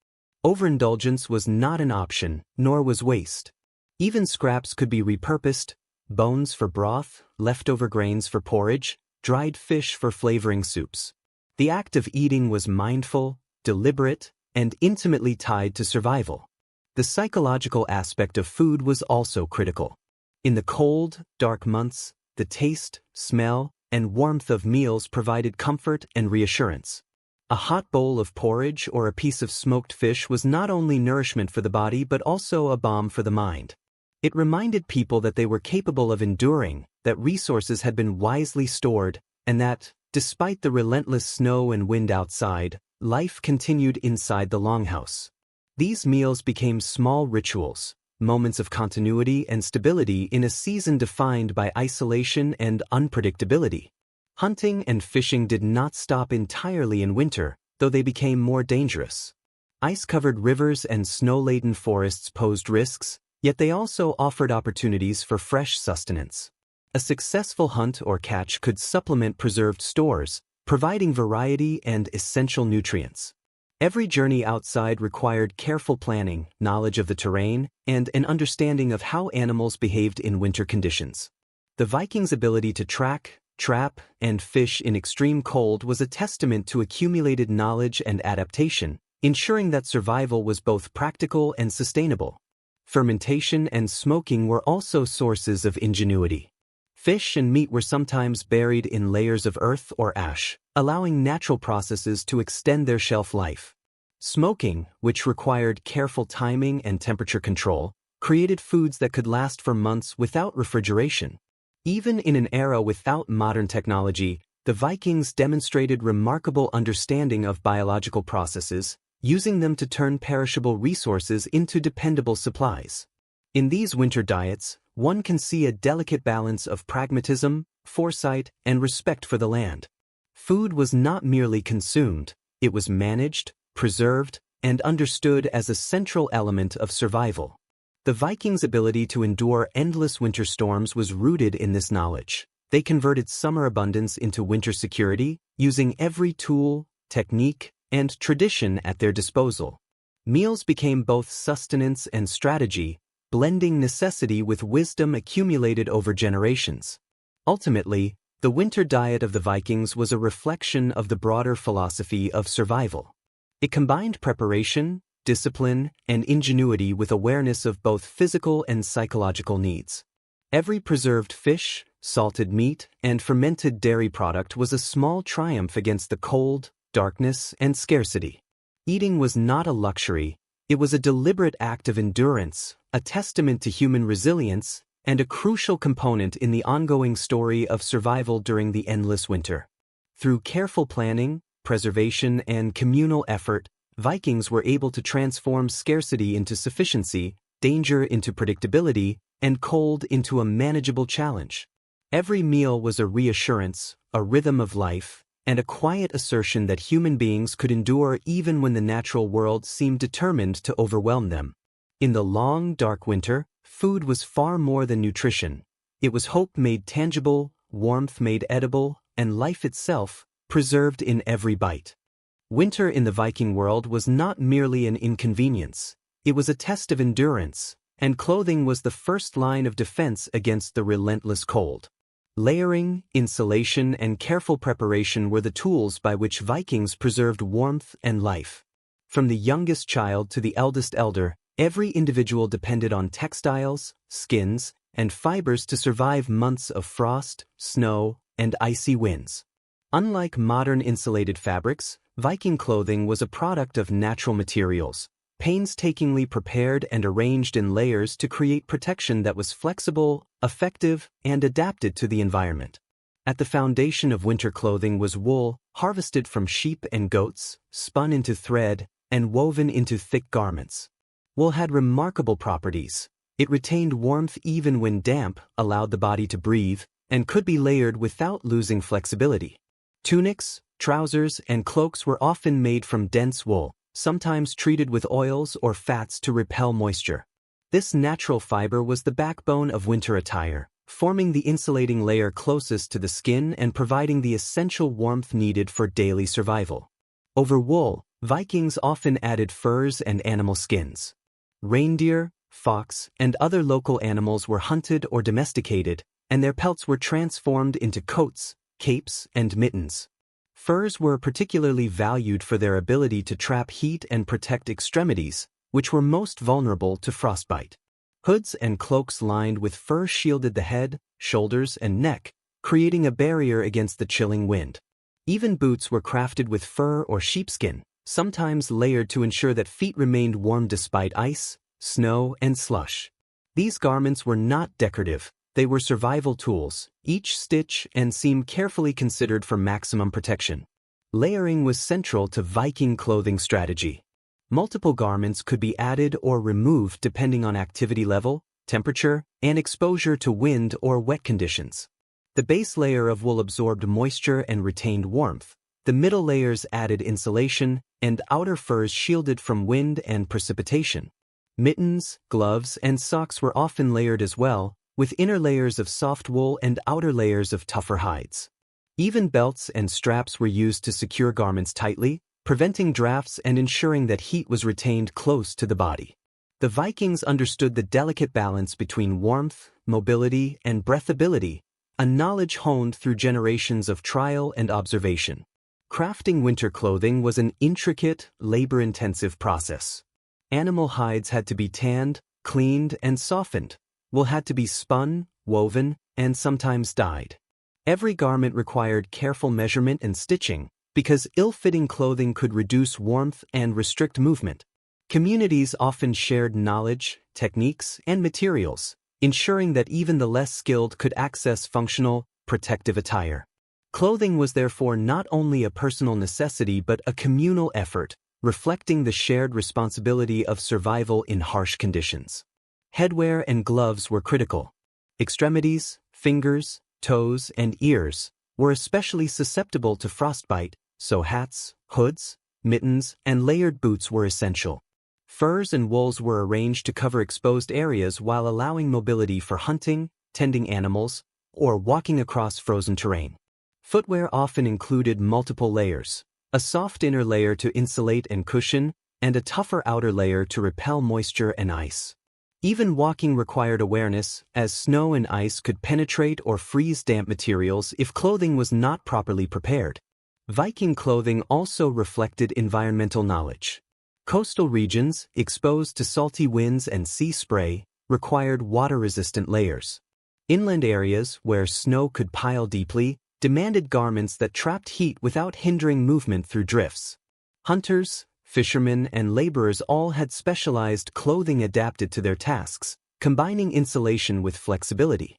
Overindulgence was not an option, nor was waste. Even scraps could be repurposed: bones for broth, leftover grains for porridge, dried fish for flavoring soups. The act of eating was mindful, deliberate, and intimately tied to survival. The psychological aspect of food was also critical. In the cold, dark months, the taste, smell, and warmth of meals provided comfort and reassurance. A hot bowl of porridge or a piece of smoked fish was not only nourishment for the body but also a balm for the mind. It reminded people that they were capable of enduring, that resources had been wisely stored, and that, despite the relentless snow and wind outside, life continued inside the longhouse. These meals became small rituals, moments of continuity and stability in a season defined by isolation and unpredictability. Hunting and fishing did not stop entirely in winter, though they became more dangerous. Ice-covered rivers and snow-laden forests posed risks, yet they also offered opportunities for fresh sustenance. A successful hunt or catch could supplement preserved stores, providing variety and essential nutrients. Every journey outside required careful planning, knowledge of the terrain, and an understanding of how animals behaved in winter conditions. The Vikings' ability to track, trap, and fish in extreme cold was a testament to accumulated knowledge and adaptation, ensuring that survival was both practical and sustainable. Fermentation and smoking were also sources of ingenuity. Fish and meat were sometimes buried in layers of earth or ash, allowing natural processes to extend their shelf life. Smoking, which required careful timing and temperature control, created foods that could last for months without refrigeration. Even in an era without modern technology, the Vikings demonstrated remarkable understanding of biological processes, using them to turn perishable resources into dependable supplies. In these winter diets, one can see a delicate balance of pragmatism, foresight, and respect for the land. Food was not merely consumed, it was managed, preserved, and understood as a central element of survival. The Vikings' ability to endure endless winter storms was rooted in this knowledge. They converted summer abundance into winter security, using every tool, technique, and tradition at their disposal. Meals became both sustenance and strategy, blending necessity with wisdom accumulated over generations. Ultimately, the winter diet of the Vikings was a reflection of the broader philosophy of survival. It combined preparation, discipline, and ingenuity with awareness of both physical and psychological needs. Every preserved fish, salted meat, and fermented dairy product was a small triumph against the cold, darkness, and scarcity. Eating was not a luxury, it was a deliberate act of endurance, a testament to human resilience, and a crucial component in the ongoing story of survival during the endless winter. Through careful planning, preservation, and communal effort, Vikings were able to transform scarcity into sufficiency, danger into predictability, and cold into a manageable challenge. Every meal was a reassurance, a rhythm of life, and a quiet assertion that human beings could endure even when the natural world seemed determined to overwhelm them. In the long, dark winter, food was far more than nutrition. It was hope made tangible, warmth made edible, and life itself, preserved in every bite. Winter in the Viking world was not merely an inconvenience. It was a test of endurance, and clothing was the first line of defense against the relentless cold. Layering, insulation, and careful preparation were the tools by which Vikings preserved warmth and life. From the youngest child to the eldest elder, every individual depended on textiles, skins, and fibers to survive months of frost, snow, and icy winds. Unlike modern insulated fabrics, Viking clothing was a product of natural materials, painstakingly prepared and arranged in layers to create protection that was flexible, effective, and adapted to the environment. At the foundation of winter clothing was wool, harvested from sheep and goats, spun into thread, and woven into thick garments. Wool had remarkable properties. It retained warmth even when damp, allowed the body to breathe, and could be layered without losing flexibility. Tunics, trousers, and cloaks were often made from dense wool, sometimes treated with oils or fats to repel moisture. This natural fiber was the backbone of winter attire, forming the insulating layer closest to the skin and providing the essential warmth needed for daily survival. Over wool, Vikings often added furs and animal skins. Reindeer, fox, and other local animals were hunted or domesticated, and their pelts were transformed into coats, capes, and mittens. Furs were particularly valued for their ability to trap heat and protect extremities, which were most vulnerable to frostbite. Hoods and cloaks lined with fur shielded the head, shoulders, and neck, creating a barrier against the chilling wind. Even boots were crafted with fur or sheepskin, sometimes layered to ensure that feet remained warm despite ice, snow, and slush. These garments were not decorative. They were survival tools, each stitch and seam carefully considered for maximum protection. Layering was central to Viking clothing strategy. Multiple garments could be added or removed depending on activity level, temperature, and exposure to wind or wet conditions. The base layer of wool absorbed moisture and retained warmth. The middle layers added insulation, and outer furs shielded from wind and precipitation. Mittens, gloves, and socks were often layered as well, with inner layers of soft wool and outer layers of tougher hides. Even belts and straps were used to secure garments tightly, preventing drafts and ensuring that heat was retained close to the body. The Vikings understood the delicate balance between warmth, mobility, and breathability, a knowledge honed through generations of trial and observation. Crafting winter clothing was an intricate, labor-intensive process. Animal hides had to be tanned, cleaned, and softened. Wool had to be spun, woven, and sometimes dyed. Every garment required careful measurement and stitching, because ill-fitting clothing could reduce warmth and restrict movement. Communities often shared knowledge, techniques, and materials, ensuring that even the less skilled could access functional, protective attire. Clothing was therefore not only a personal necessity but a communal effort, reflecting the shared responsibility of survival in harsh conditions. Headwear and gloves were critical. Extremities, fingers, toes, and ears were especially susceptible to frostbite, so hats, hoods, mittens, and layered boots were essential. Furs and wools were arranged to cover exposed areas while allowing mobility for hunting, tending animals, or walking across frozen terrain. Footwear often included multiple layers, a soft inner layer to insulate and cushion, and a tougher outer layer to repel moisture and ice. Even walking required awareness, as snow and ice could penetrate or freeze damp materials if clothing was not properly prepared. Viking clothing also reflected environmental knowledge. Coastal regions, exposed to salty winds and sea spray, required water-resistant layers. Inland areas, where snow could pile deeply, demanded garments that trapped heat without hindering movement through drifts. Hunters, fishermen, and laborers all had specialized clothing adapted to their tasks, combining insulation with flexibility.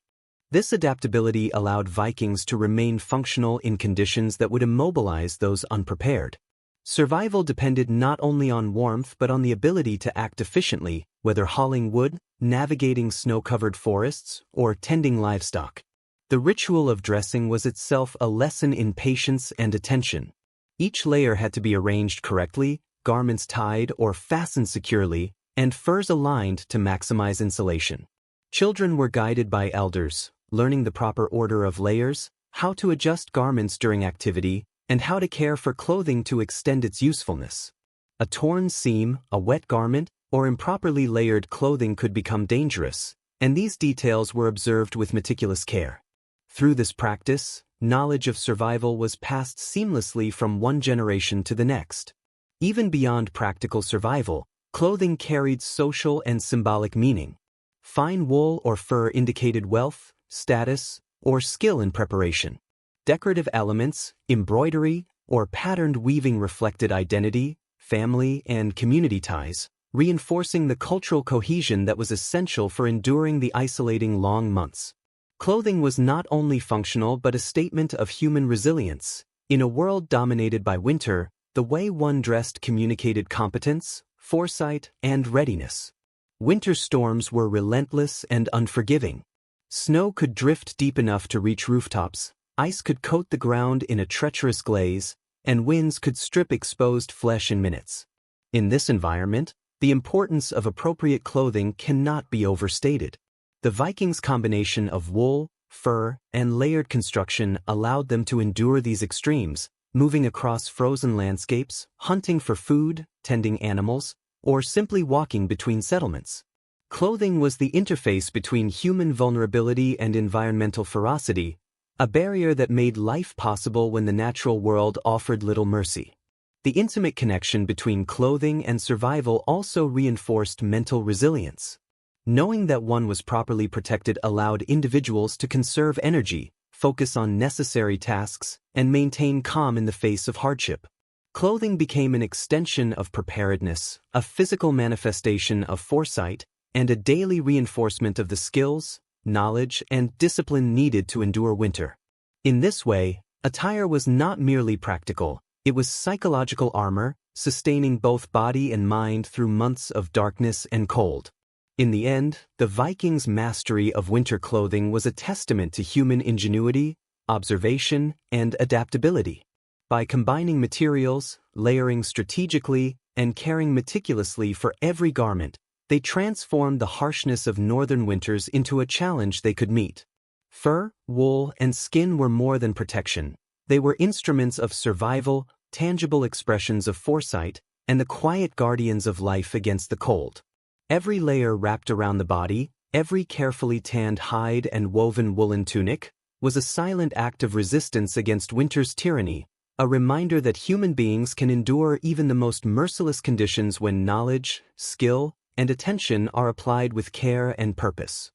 This adaptability allowed Vikings to remain functional in conditions that would immobilize those unprepared. Survival depended not only on warmth but on the ability to act efficiently, whether hauling wood, navigating snow-covered forests, or tending livestock. The ritual of dressing was itself a lesson in patience and attention. Each layer had to be arranged correctly, garments tied or fastened securely, and furs aligned to maximize insulation. Children were guided by elders, learning the proper order of layers, how to adjust garments during activity, and how to care for clothing to extend its usefulness. A torn seam, a wet garment, or improperly layered clothing could become dangerous, and these details were observed with meticulous care. Through this practice, knowledge of survival was passed seamlessly from one generation to the next. Even beyond practical survival, clothing carried social and symbolic meaning. Fine wool or fur indicated wealth, status, or skill in preparation. Decorative elements, embroidery, or patterned weaving reflected identity, family, and community ties, reinforcing the cultural cohesion that was essential for enduring the isolating long months. Clothing was not only functional but a statement of human resilience. In a world dominated by winter, the way one dressed communicated competence, foresight, and readiness. Winter storms were relentless and unforgiving. Snow could drift deep enough to reach rooftops, ice could coat the ground in a treacherous glaze, and winds could strip exposed flesh in minutes. In this environment, the importance of appropriate clothing cannot be overstated. The Vikings' combination of wool, fur, and layered construction allowed them to endure these extremes, moving across frozen landscapes, hunting for food, tending animals, or simply walking between settlements. Clothing was the interface between human vulnerability and environmental ferocity, a barrier that made life possible when the natural world offered little mercy. The intimate connection between clothing and survival also reinforced mental resilience. Knowing that one was properly protected allowed individuals to conserve energy, focus on necessary tasks, and maintain calm in the face of hardship. Clothing became an extension of preparedness, a physical manifestation of foresight, and a daily reinforcement of the skills, knowledge, and discipline needed to endure winter. In this way, attire was not merely practical, it was psychological armor, sustaining both body and mind through months of darkness and cold. In the end, the Vikings' mastery of winter clothing was a testament to human ingenuity, observation, and adaptability. By combining materials, layering strategically, and caring meticulously for every garment, they transformed the harshness of northern winters into a challenge they could meet. Fur, wool, and skin were more than protection. They were instruments of survival, tangible expressions of foresight, and the quiet guardians of life against the cold. Every layer wrapped around the body, every carefully tanned hide and woven woolen tunic, was a silent act of resistance against winter's tyranny, a reminder that human beings can endure even the most merciless conditions when knowledge, skill, and attention are applied with care and purpose.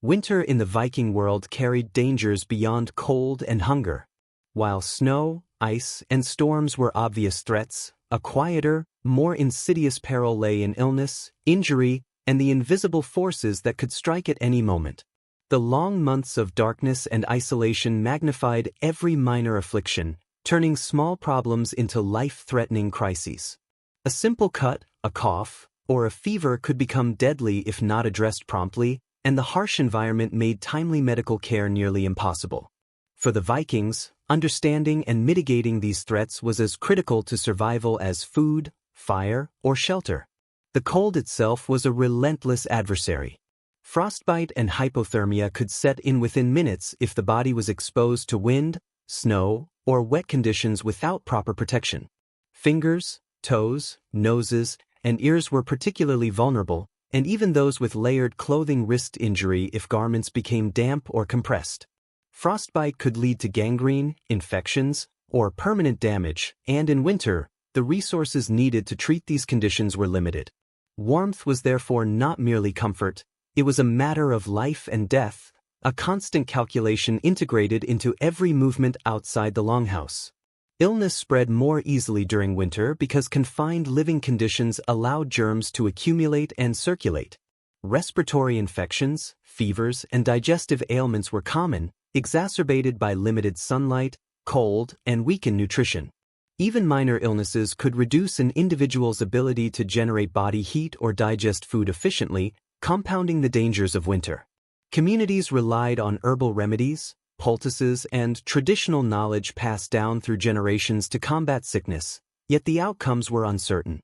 Winter in the Viking world carried dangers beyond cold and hunger. While snow, ice, and storms were obvious threats, a quieter, more insidious peril lay in illness, injury, and the invisible forces that could strike at any moment. The long months of darkness and isolation magnified every minor affliction, turning small problems into life-threatening crises. A simple cut, a cough, or a fever could become deadly if not addressed promptly, and the harsh environment made timely medical care nearly impossible. For the Vikings, understanding and mitigating these threats was as critical to survival as food, fire, or shelter. The cold itself was a relentless adversary. Frostbite and hypothermia could set in within minutes if the body was exposed to wind, snow, or wet conditions without proper protection. Fingers, toes, noses, and ears were particularly vulnerable, and even those with layered clothing risked injury if garments became damp or compressed. Frostbite could lead to gangrene, infections, or permanent damage, and in winter, the resources needed to treat these conditions were limited. Warmth was therefore not merely comfort, it was a matter of life and death, a constant calculation integrated into every movement outside the longhouse. Illness spread more easily during winter because confined living conditions allowed germs to accumulate and circulate. Respiratory infections, fevers, and digestive ailments were common, exacerbated by limited sunlight, cold, and weakened nutrition. Even minor illnesses could reduce an individual's ability to generate body heat or digest food efficiently, compounding the dangers of winter. Communities relied on herbal remedies, poultices, and traditional knowledge passed down through generations to combat sickness, yet the outcomes were uncertain.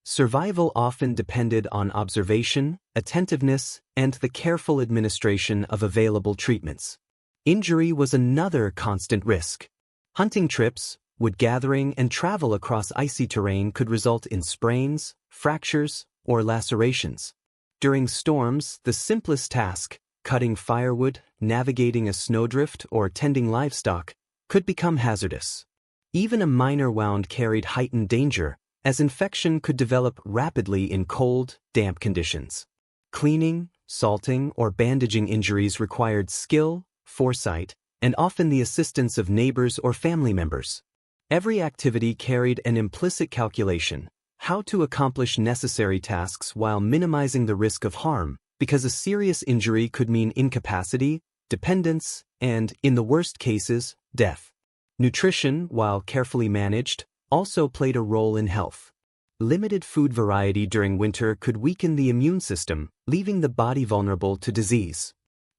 Survival often depended on observation, attentiveness, and the careful administration of available treatments. Injury was another constant risk. Hunting trips, wood gathering, and travel across icy terrain could result in sprains, fractures, or lacerations. During storms, the simplest task, cutting firewood, navigating a snowdrift, or tending livestock, could become hazardous. Even a minor wound carried heightened danger, as infection could develop rapidly in cold, damp conditions. Cleaning, salting, or bandaging injuries required skill, foresight, and often the assistance of neighbors or family members. Every activity carried an implicit calculation, how to accomplish necessary tasks while minimizing the risk of harm, because a serious injury could mean incapacity, dependence, and, in the worst cases, death. Nutrition, while carefully managed, also played a role in health. Limited food variety during winter could weaken the immune system, leaving the body vulnerable to disease.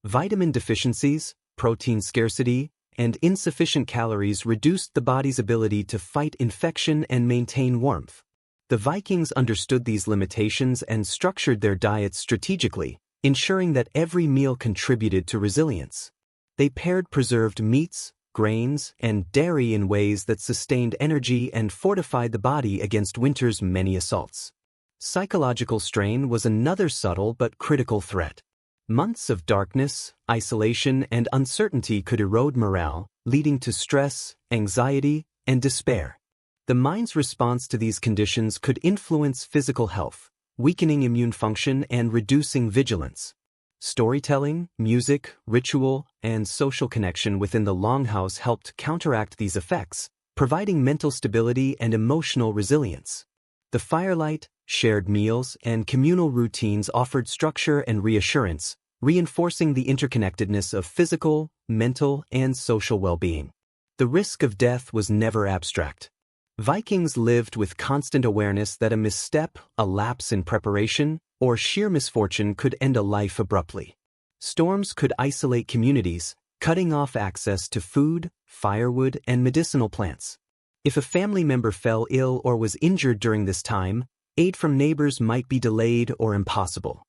Vitamin deficiencies, protein scarcity, and insufficient calories reduced the body's ability to fight infection and maintain warmth. The Vikings understood these limitations and structured their diets strategically, ensuring that every meal contributed to resilience. They paired preserved meats, grains, and dairy in ways that sustained energy and fortified the body against winter's many assaults. Psychological strain was another subtle but critical threat. Months of darkness, isolation, and uncertainty could erode morale, leading to stress, anxiety, and despair. The mind's response to these conditions could influence physical health, weakening immune function and reducing vigilance. Storytelling, music, ritual, and social connection within the longhouse helped counteract these effects, providing mental stability and emotional resilience. The firelight, shared meals, and communal routines offered structure and reassurance, reinforcing the interconnectedness of physical, mental, and social well-being. The risk of death was never abstract. Vikings lived with constant awareness that a misstep, a lapse in preparation, or sheer misfortune could end a life abruptly. Storms could isolate communities, cutting off access to food, firewood, and medicinal plants. If a family member fell ill or was injured during this time, aid from neighbors might be delayed or impossible.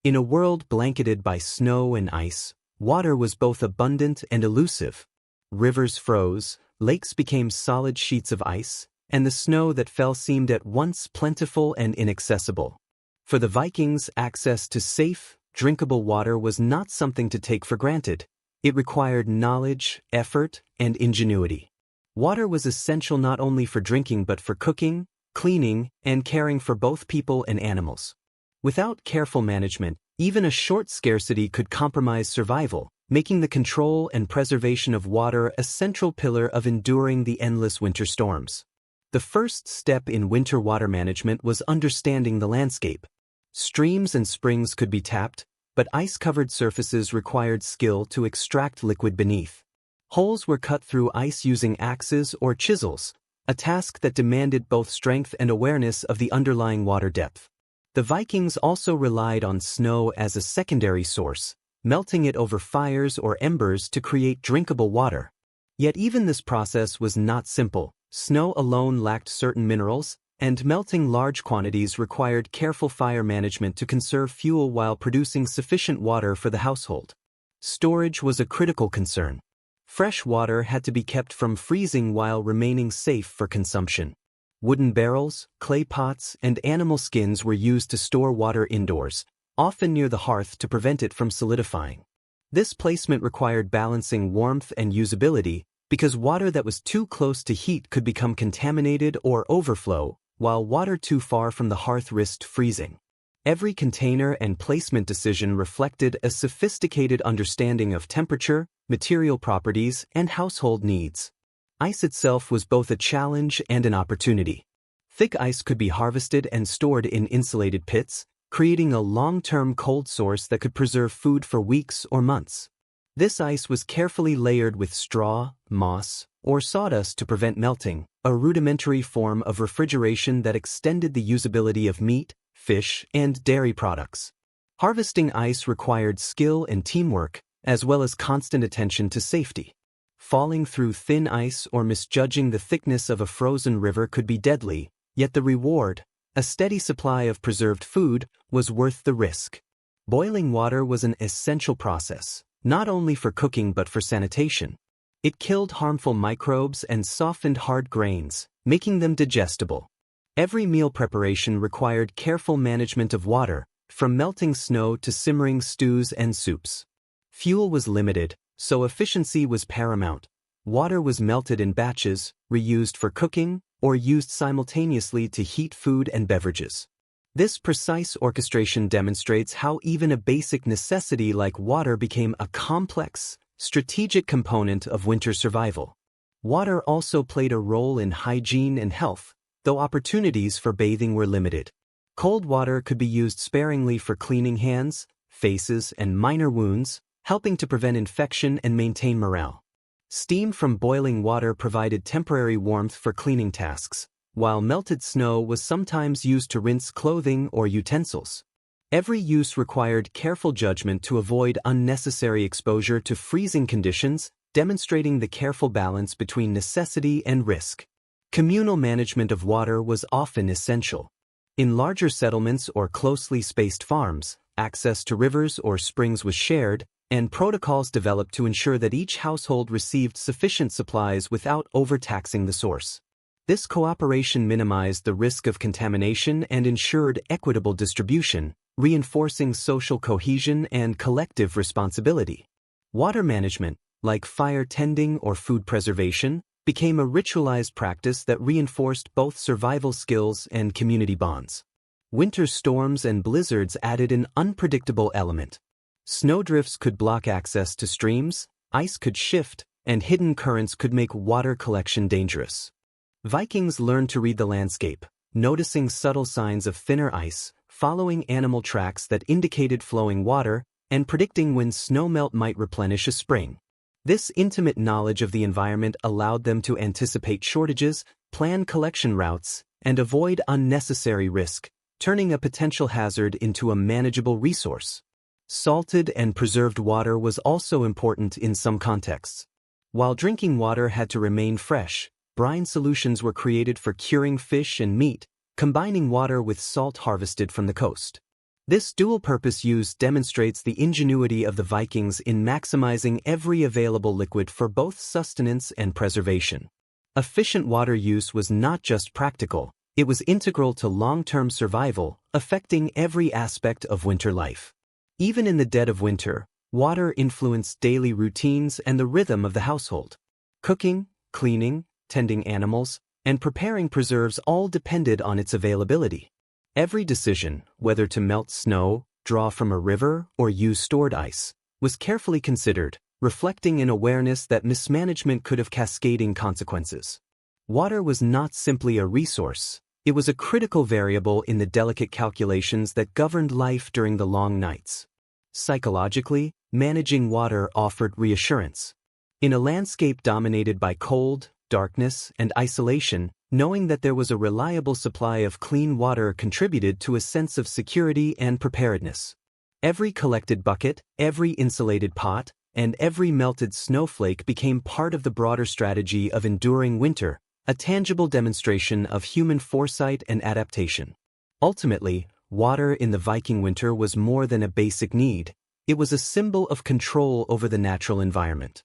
In a world blanketed by snow and ice, water was both abundant and elusive. Rivers froze, lakes became solid sheets of ice, and the snow that fell seemed at once plentiful and inaccessible. For the Vikings, access to safe, drinkable water was not something to take for granted. It required knowledge, effort, and ingenuity. Water was essential not only for drinking but for cooking, cleaning, and caring for both people and animals. Without careful management, even a short scarcity could compromise survival, making the control and preservation of water a central pillar of enduring the endless winter storms. The first step in winter water management was understanding the landscape. Streams and springs could be tapped, but ice-covered surfaces required skill to extract liquid beneath. Holes were cut through ice using axes or chisels, a task that demanded both strength and awareness of the underlying water depth. The Vikings also relied on snow as a secondary source, melting it over fires or embers to create drinkable water. Yet even this process was not simple. Snow alone lacked certain minerals, and melting large quantities required careful fire management to conserve fuel while producing sufficient water for the household. Storage was a critical concern. Fresh water had to be kept from freezing while remaining safe for consumption. Wooden barrels, clay pots, and animal skins were used to store water indoors, often near the hearth to prevent it from solidifying. This placement required balancing warmth and usability, because water that was too close to heat could become contaminated or overflow, while water too far from the hearth risked freezing. Every container and placement decision reflected a sophisticated understanding of temperature, material properties, and household needs. Ice itself was both a challenge and an opportunity. Thick ice could be harvested and stored in insulated pits, creating a long-term cold source that could preserve food for weeks or months. This ice was carefully layered with straw, moss, or sawdust to prevent melting, a rudimentary form of refrigeration that extended the usability of meat, fish, and dairy products. Harvesting ice required skill and teamwork, as well as constant attention to safety. Falling through thin ice or misjudging the thickness of a frozen river could be deadly, yet the reward, a steady supply of preserved food, was worth the risk. Boiling water was an essential process, not only for cooking but for sanitation. It killed harmful microbes and softened hard grains, making them digestible. Every meal preparation required careful management of water, from melting snow to simmering stews and soups. Fuel was limited, so efficiency was paramount. Water was melted in batches, reused for cooking, or used simultaneously to heat food and beverages. This precise orchestration demonstrates how even a basic necessity like water became a complex, strategic component of winter survival. Water also played a role in hygiene and health, though opportunities for bathing were limited. Cold water could be used sparingly for cleaning hands, faces, and minor wounds, helping to prevent infection and maintain morale. Steam from boiling water provided temporary warmth for cleaning tasks, while melted snow was sometimes used to rinse clothing or utensils. Every use required careful judgment to avoid unnecessary exposure to freezing conditions, demonstrating the careful balance between necessity and risk. Communal management of water was often essential. In larger settlements or closely spaced farms, access to rivers or springs was shared, and protocols developed to ensure that each household received sufficient supplies without overtaxing the source. This cooperation minimized the risk of contamination and ensured equitable distribution, reinforcing social cohesion and collective responsibility. Water management, like fire tending or food preservation, became a ritualized practice that reinforced both survival skills and community bonds. Winter storms and blizzards added an unpredictable element. Snowdrifts could block access to streams, ice could shift, and hidden currents could make water collection dangerous. Vikings learned to read the landscape, noticing subtle signs of thinner ice, following animal tracks that indicated flowing water, and predicting when snowmelt might replenish a spring. This intimate knowledge of the environment allowed them to anticipate shortages, plan collection routes, and avoid unnecessary risk, turning a potential hazard into a manageable resource. Salted and preserved water was also important in some contexts. While drinking water had to remain fresh, brine solutions were created for curing fish and meat, combining water with salt harvested from the coast. This dual-purpose use demonstrates the ingenuity of the Vikings in maximizing every available liquid for both sustenance and preservation. Efficient water use was not just practical, it was integral to long-term survival, affecting every aspect of winter life. Even in the dead of winter, water influenced daily routines and the rhythm of the household. Cooking, cleaning, tending animals, and preparing preserves all depended on its availability. Every decision, whether to melt snow, draw from a river, or use stored ice, was carefully considered, reflecting an awareness that mismanagement could have cascading consequences. Water was not simply a resource, it was a critical variable in the delicate calculations that governed life during the long nights. Psychologically, managing water offered reassurance. In a landscape dominated by cold, darkness, and isolation, knowing that there was a reliable supply of clean water contributed to a sense of security and preparedness. Every collected bucket, every insulated pot, and every melted snowflake became part of the broader strategy of enduring winter, a tangible demonstration of human foresight and adaptation. Ultimately, water in the Viking winter was more than a basic need, it was a symbol of control over the natural environment.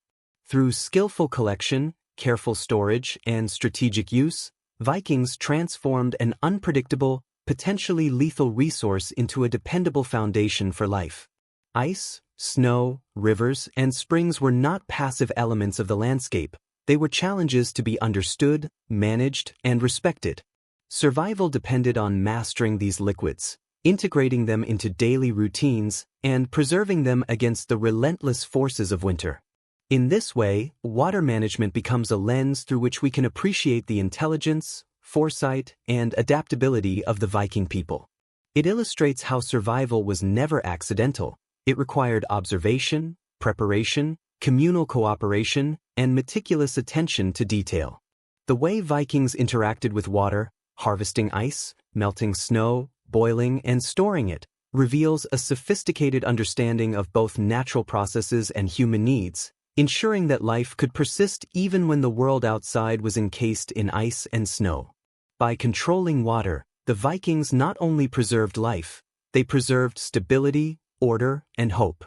Through skillful collection, careful storage, and strategic use, Vikings transformed an unpredictable, potentially lethal resource into a dependable foundation for life. Ice, snow, rivers, and springs were not passive elements of the landscape, they were challenges to be understood, managed, and respected. Survival depended on mastering these liquids, integrating them into daily routines, and preserving them against the relentless forces of winter. In this way, water management becomes a lens through which we can appreciate the intelligence, foresight, and adaptability of the Viking people. It illustrates how survival was never accidental. It required observation, preparation, communal cooperation, and meticulous attention to detail. The way Vikings interacted with water, harvesting ice, melting snow, boiling, and storing it, reveals a sophisticated understanding of both natural processes and human needs, ensuring that life could persist even when the world outside was encased in ice and snow. By controlling water, the Vikings not only preserved life, they preserved stability, order, and hope.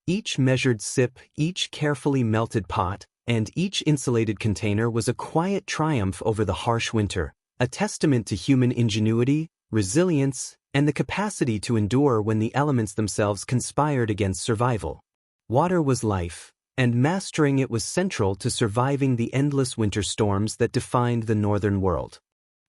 Each measured sip, each carefully melted pot, and each insulated container was a quiet triumph over the harsh winter, a testament to human ingenuity, resilience, and the capacity to endure when the elements themselves conspired against survival. Water was life, and mastering it was central to surviving the endless winter storms that defined the northern world.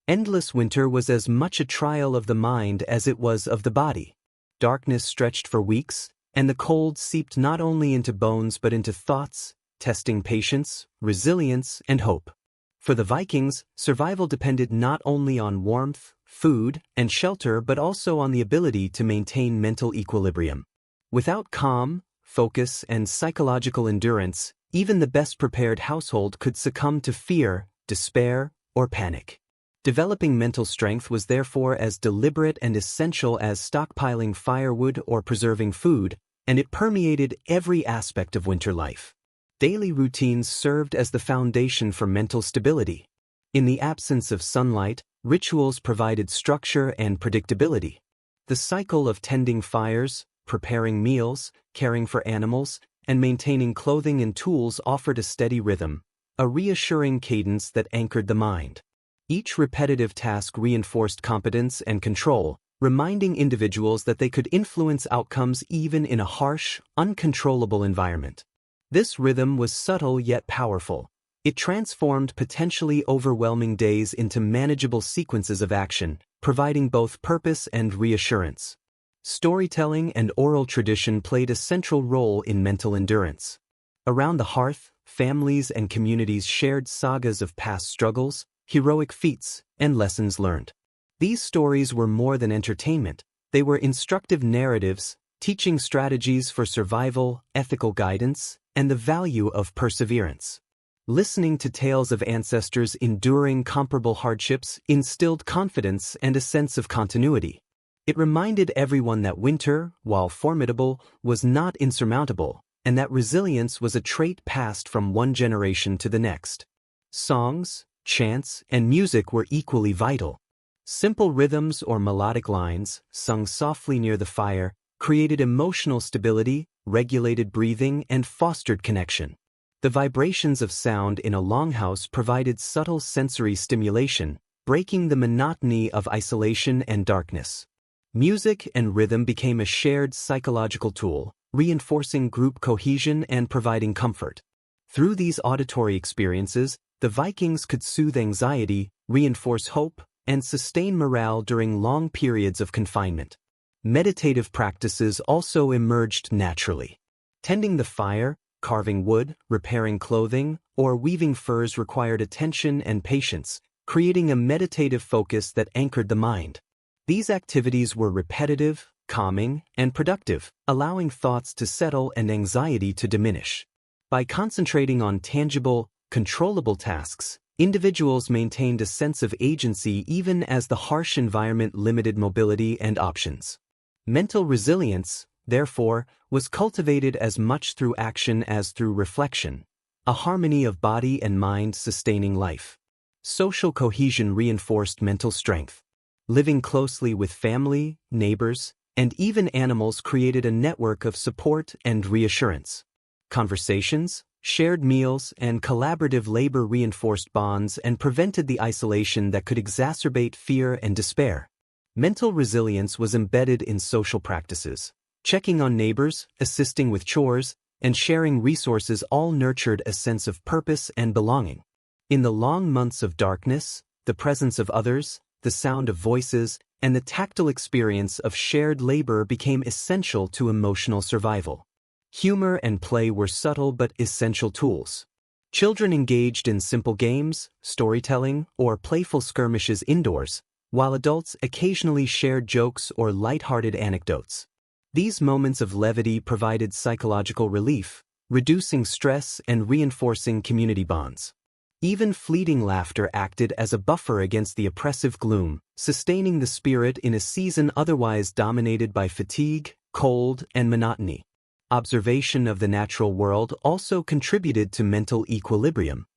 Endless winter was as much a trial of the mind as it was of the body. Darkness stretched for weeks, and the cold seeped not only into bones but into thoughts, testing patience, resilience, and hope. For the Vikings, survival depended not only on warmth, food, and shelter but also on the ability to maintain mental equilibrium. Without calm, focus, and psychological endurance, even the best-prepared household could succumb to fear, despair, or panic. Developing mental strength was therefore as deliberate and essential as stockpiling firewood or preserving food, and it permeated every aspect of winter life. Daily routines served as the foundation for mental stability. In the absence of sunlight, rituals provided structure and predictability. The cycle of tending fires, preparing meals, caring for animals, and maintaining clothing and tools offered a steady rhythm, a reassuring cadence that anchored the mind. Each repetitive task reinforced competence and control, reminding individuals that they could influence outcomes even in a harsh, uncontrollable environment. This rhythm was subtle yet powerful. It transformed potentially overwhelming days into manageable sequences of action, providing both purpose and reassurance. Storytelling and oral tradition played a central role in mental endurance. Around the hearth, families and communities shared sagas of past struggles, heroic feats, and lessons learned. These stories were more than entertainment. They were instructive narratives, teaching strategies for survival, ethical guidance, and the value of perseverance. Listening to tales of ancestors enduring comparable hardships instilled confidence and a sense of continuity. It reminded everyone that winter, while formidable, was not insurmountable, and that resilience was a trait passed from one generation to the next. Songs, chants, and music were equally vital. Simple rhythms or melodic lines, sung softly near the fire, created emotional stability, regulated breathing, and fostered connection. The vibrations of sound in a longhouse provided subtle sensory stimulation, breaking the monotony of isolation and darkness. Music and rhythm became a shared psychological tool, reinforcing group cohesion and providing comfort. Through these auditory experiences, the Vikings could soothe anxiety, reinforce hope, and sustain morale during long periods of confinement. Meditative practices also emerged naturally. Tending the fire, carving wood, repairing clothing, or weaving furs required attention and patience, creating a meditative focus that anchored the mind. These activities were repetitive, calming, and productive, allowing thoughts to settle and anxiety to diminish. By concentrating on tangible, controllable tasks, individuals maintained a sense of agency even as the harsh environment limited mobility and options. Mental resilience, therefore, was cultivated as much through action as through reflection, a harmony of body and mind sustaining life. Social cohesion reinforced mental strength. Living closely with family, neighbors, and even animals created a network of support and reassurance. Conversations, shared meals, and collaborative labor reinforced bonds and prevented the isolation that could exacerbate fear and despair. Mental resilience was embedded in social practices. Checking on neighbors, assisting with chores, and sharing resources all nurtured a sense of purpose and belonging. In the long months of darkness, the presence of others, the sound of voices, and the tactile experience of shared labor became essential to emotional survival. Humor and play were subtle but essential tools. Children engaged in simple games, storytelling, or playful skirmishes indoors, while adults occasionally shared jokes or light-hearted anecdotes. These moments of levity provided psychological relief, reducing stress and reinforcing community bonds. Even fleeting laughter acted as a buffer against the oppressive gloom, sustaining the spirit in a season otherwise dominated by fatigue, cold, and monotony. Observation of the natural world also contributed to mental equilibrium.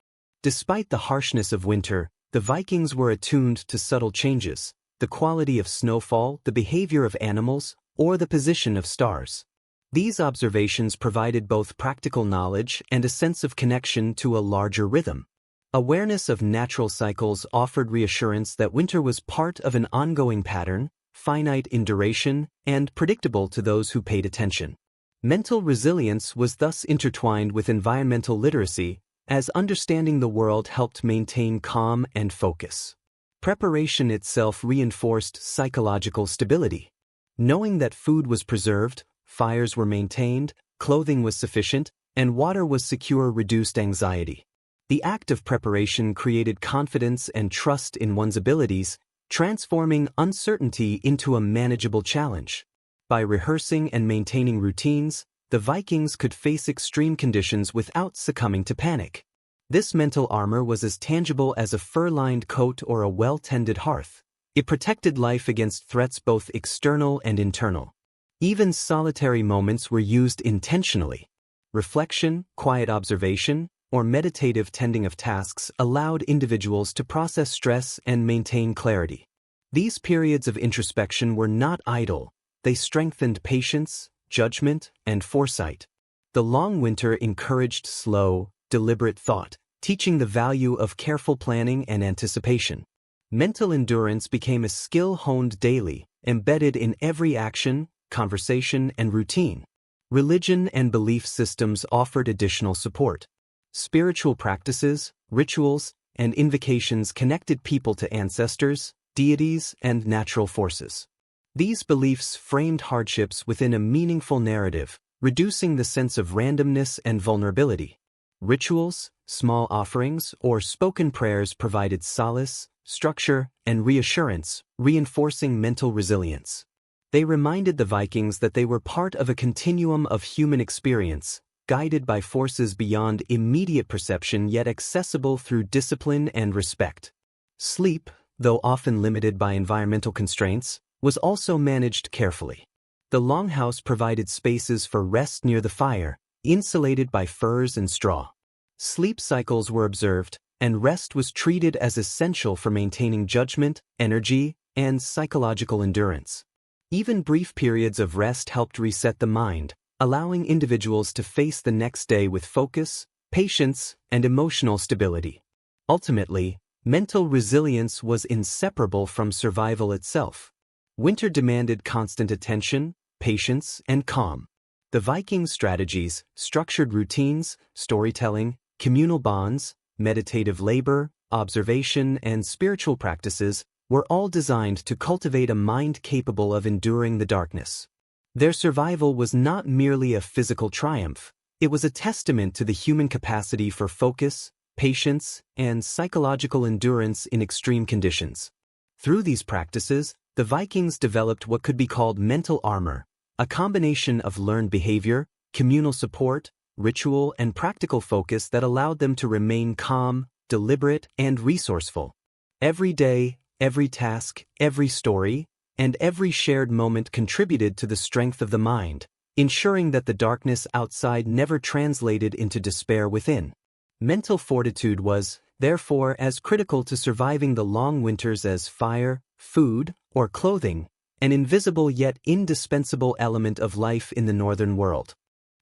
Despite the harshness of winter, the Vikings were attuned to subtle changes, the quality of snowfall, the behavior of animals, or the position of stars. These observations provided both practical knowledge and a sense of connection to a larger rhythm. Awareness of natural cycles offered reassurance that winter was part of an ongoing pattern, finite in duration, and predictable to those who paid attention. Mental resilience was thus intertwined with environmental literacy, as understanding the world helped maintain calm and focus. Preparation itself reinforced psychological stability. Knowing that food was preserved, fires were maintained, clothing was sufficient, and water was secure reduced anxiety. The act of preparation created confidence and trust in one's abilities, transforming uncertainty into a manageable challenge. By rehearsing and maintaining routines, the Vikings could face extreme conditions without succumbing to panic. This mental armor was as tangible as a fur-lined coat or a well-tended hearth. It protected life against threats both external and internal. Even solitary moments were used intentionally. Reflection, quiet observation, or meditative tending of tasks allowed individuals to process stress and maintain clarity. These periods of introspection were not idle. They strengthened patience, judgment, and foresight. The long winter encouraged slow, deliberate thought, teaching the value of careful planning and anticipation. Mental endurance became a skill honed daily, embedded in every action, conversation, and routine. Religion and belief systems offered additional support. Spiritual practices, rituals, and invocations connected people to ancestors, deities, and natural forces. These beliefs framed hardships within a meaningful narrative, reducing the sense of randomness and vulnerability. Rituals, small offerings, or spoken prayers provided solace, structure, and reassurance, reinforcing mental resilience. They reminded the Vikings that they were part of a continuum of human experience, guided by forces beyond immediate perception yet accessible through discipline and respect. Sleep, though often limited by environmental constraints, was also managed carefully. The longhouse provided spaces for rest near the fire, insulated by furs and straw. Sleep cycles were observed, and rest was treated as essential for maintaining judgment, energy, and psychological endurance. Even brief periods of rest helped reset the mind, allowing individuals to face the next day with focus, patience, and emotional stability. Ultimately, mental resilience was inseparable from survival itself. Winter demanded constant attention, patience, and calm. The Viking strategies, structured routines, storytelling, communal bonds, meditative labor, observation, and spiritual practices were all designed to cultivate a mind capable of enduring the darkness. Their survival was not merely a physical triumph, it was a testament to the human capacity for focus, patience, and psychological endurance in extreme conditions. Through these practices, the Vikings developed what could be called mental armor, a combination of learned behavior, communal support, ritual, and practical focus that allowed them to remain calm, deliberate, and resourceful. Every day, every task, every story, and every shared moment contributed to the strength of the mind, ensuring that the darkness outside never translated into despair within. Mental fortitude was, therefore, as critical to surviving the long winters as fire, food, or clothing, an invisible yet indispensable element of life in the northern world.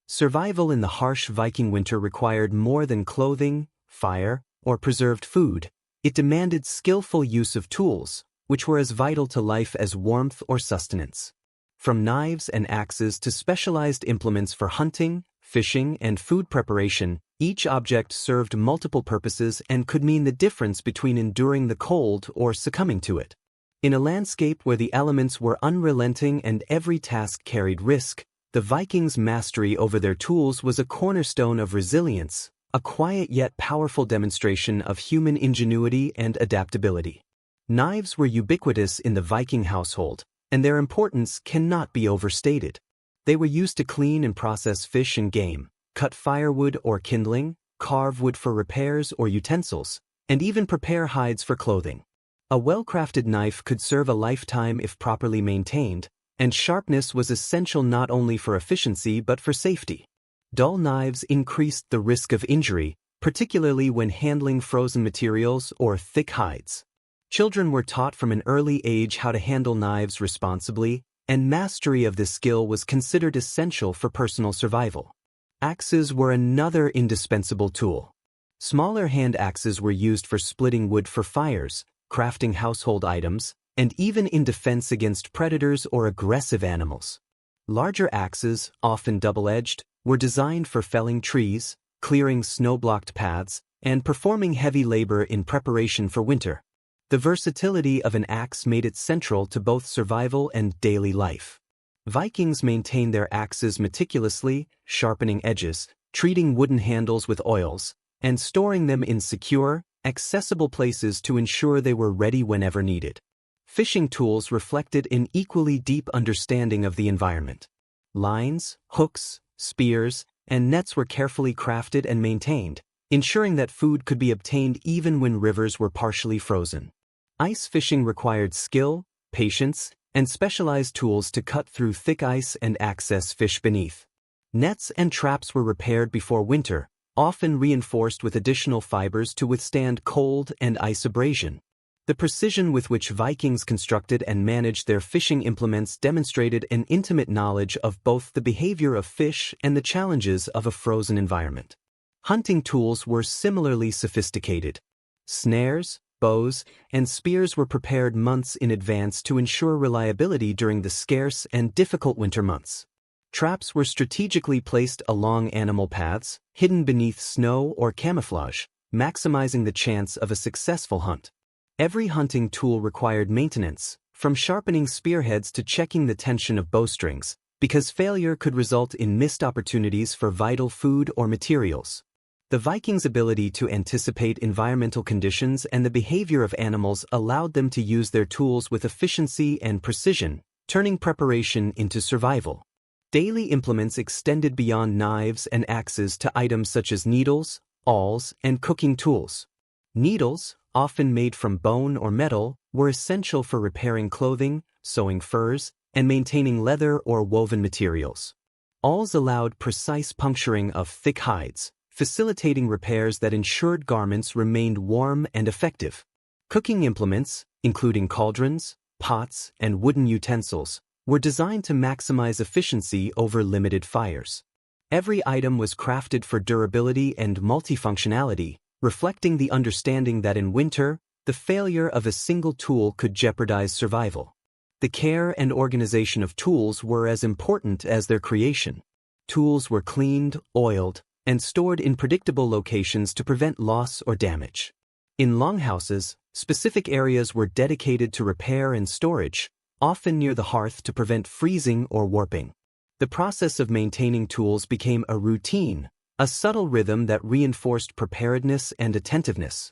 Survival in the harsh Viking winter required more than clothing, fire, or preserved food. It demanded skillful use of tools, which were as vital to life as warmth or sustenance. From knives and axes to specialized implements for hunting, fishing, and food preparation, each object served multiple purposes and could mean the difference between enduring the cold or succumbing to it. In a landscape where the elements were unrelenting and every task carried risk, the Vikings' mastery over their tools was a cornerstone of resilience, a quiet yet powerful demonstration of human ingenuity and adaptability. Knives were ubiquitous in the Viking household, and their importance cannot be overstated. They were used to clean and process fish and game, cut firewood or kindling, carve wood for repairs or utensils, and even prepare hides for clothing. A well-crafted knife could serve a lifetime if properly maintained, and sharpness was essential not only for efficiency but for safety. Dull knives increased the risk of injury, particularly when handling frozen materials or thick hides. Children were taught from an early age how to handle knives responsibly, and mastery of this skill was considered essential for personal survival. Axes were another indispensable tool. Smaller hand axes were used for splitting wood for fires, crafting household items, and even in defense against predators or aggressive animals. Larger axes, often double-edged, were designed for felling trees, clearing snow-blocked paths, and performing heavy labor in preparation for winter. The versatility of an axe made it central to both survival and daily life. Vikings maintained their axes meticulously, sharpening edges, treating wooden handles with oils, and storing them in secure, accessible places to ensure they were ready whenever needed. Fishing tools reflected an equally deep understanding of the environment. Lines, hooks, spears, and nets were carefully crafted and maintained, ensuring that food could be obtained even when rivers were partially frozen. Ice fishing required skill, patience, and specialized tools to cut through thick ice and access fish beneath. Nets and traps were repaired before winter, often reinforced with additional fibers to withstand cold and ice abrasion. The precision with which Vikings constructed and managed their fishing implements demonstrated an intimate knowledge of both the behavior of fish and the challenges of a frozen environment. Hunting tools were similarly sophisticated. Snares, bows, and spears were prepared months in advance to ensure reliability during the scarce and difficult winter months. Traps were strategically placed along animal paths, hidden beneath snow or camouflage, maximizing the chance of a successful hunt. Every hunting tool required maintenance, from sharpening spearheads to checking the tension of bowstrings, because failure could result in missed opportunities for vital food or materials. The Vikings' ability to anticipate environmental conditions and the behavior of animals allowed them to use their tools with efficiency and precision, turning preparation into survival. Daily implements extended beyond knives and axes to items such as needles, awls, and cooking tools. Needles, often made from bone or metal, were essential for repairing clothing, sewing furs, and maintaining leather or woven materials. Awls allowed precise puncturing of thick hides, facilitating repairs that ensured garments remained warm and effective. Cooking implements, including cauldrons, pots, and wooden utensils, were designed to maximize efficiency over limited fires. Every item was crafted for durability and multifunctionality, reflecting the understanding that in winter, the failure of a single tool could jeopardize survival. The care and organization of tools were as important as their creation. Tools were cleaned, oiled, and stored in predictable locations to prevent loss or damage. In longhouses, specific areas were dedicated to repair and storage, often near the hearth to prevent freezing or warping. The process of maintaining tools became a routine, a subtle rhythm that reinforced preparedness and attentiveness.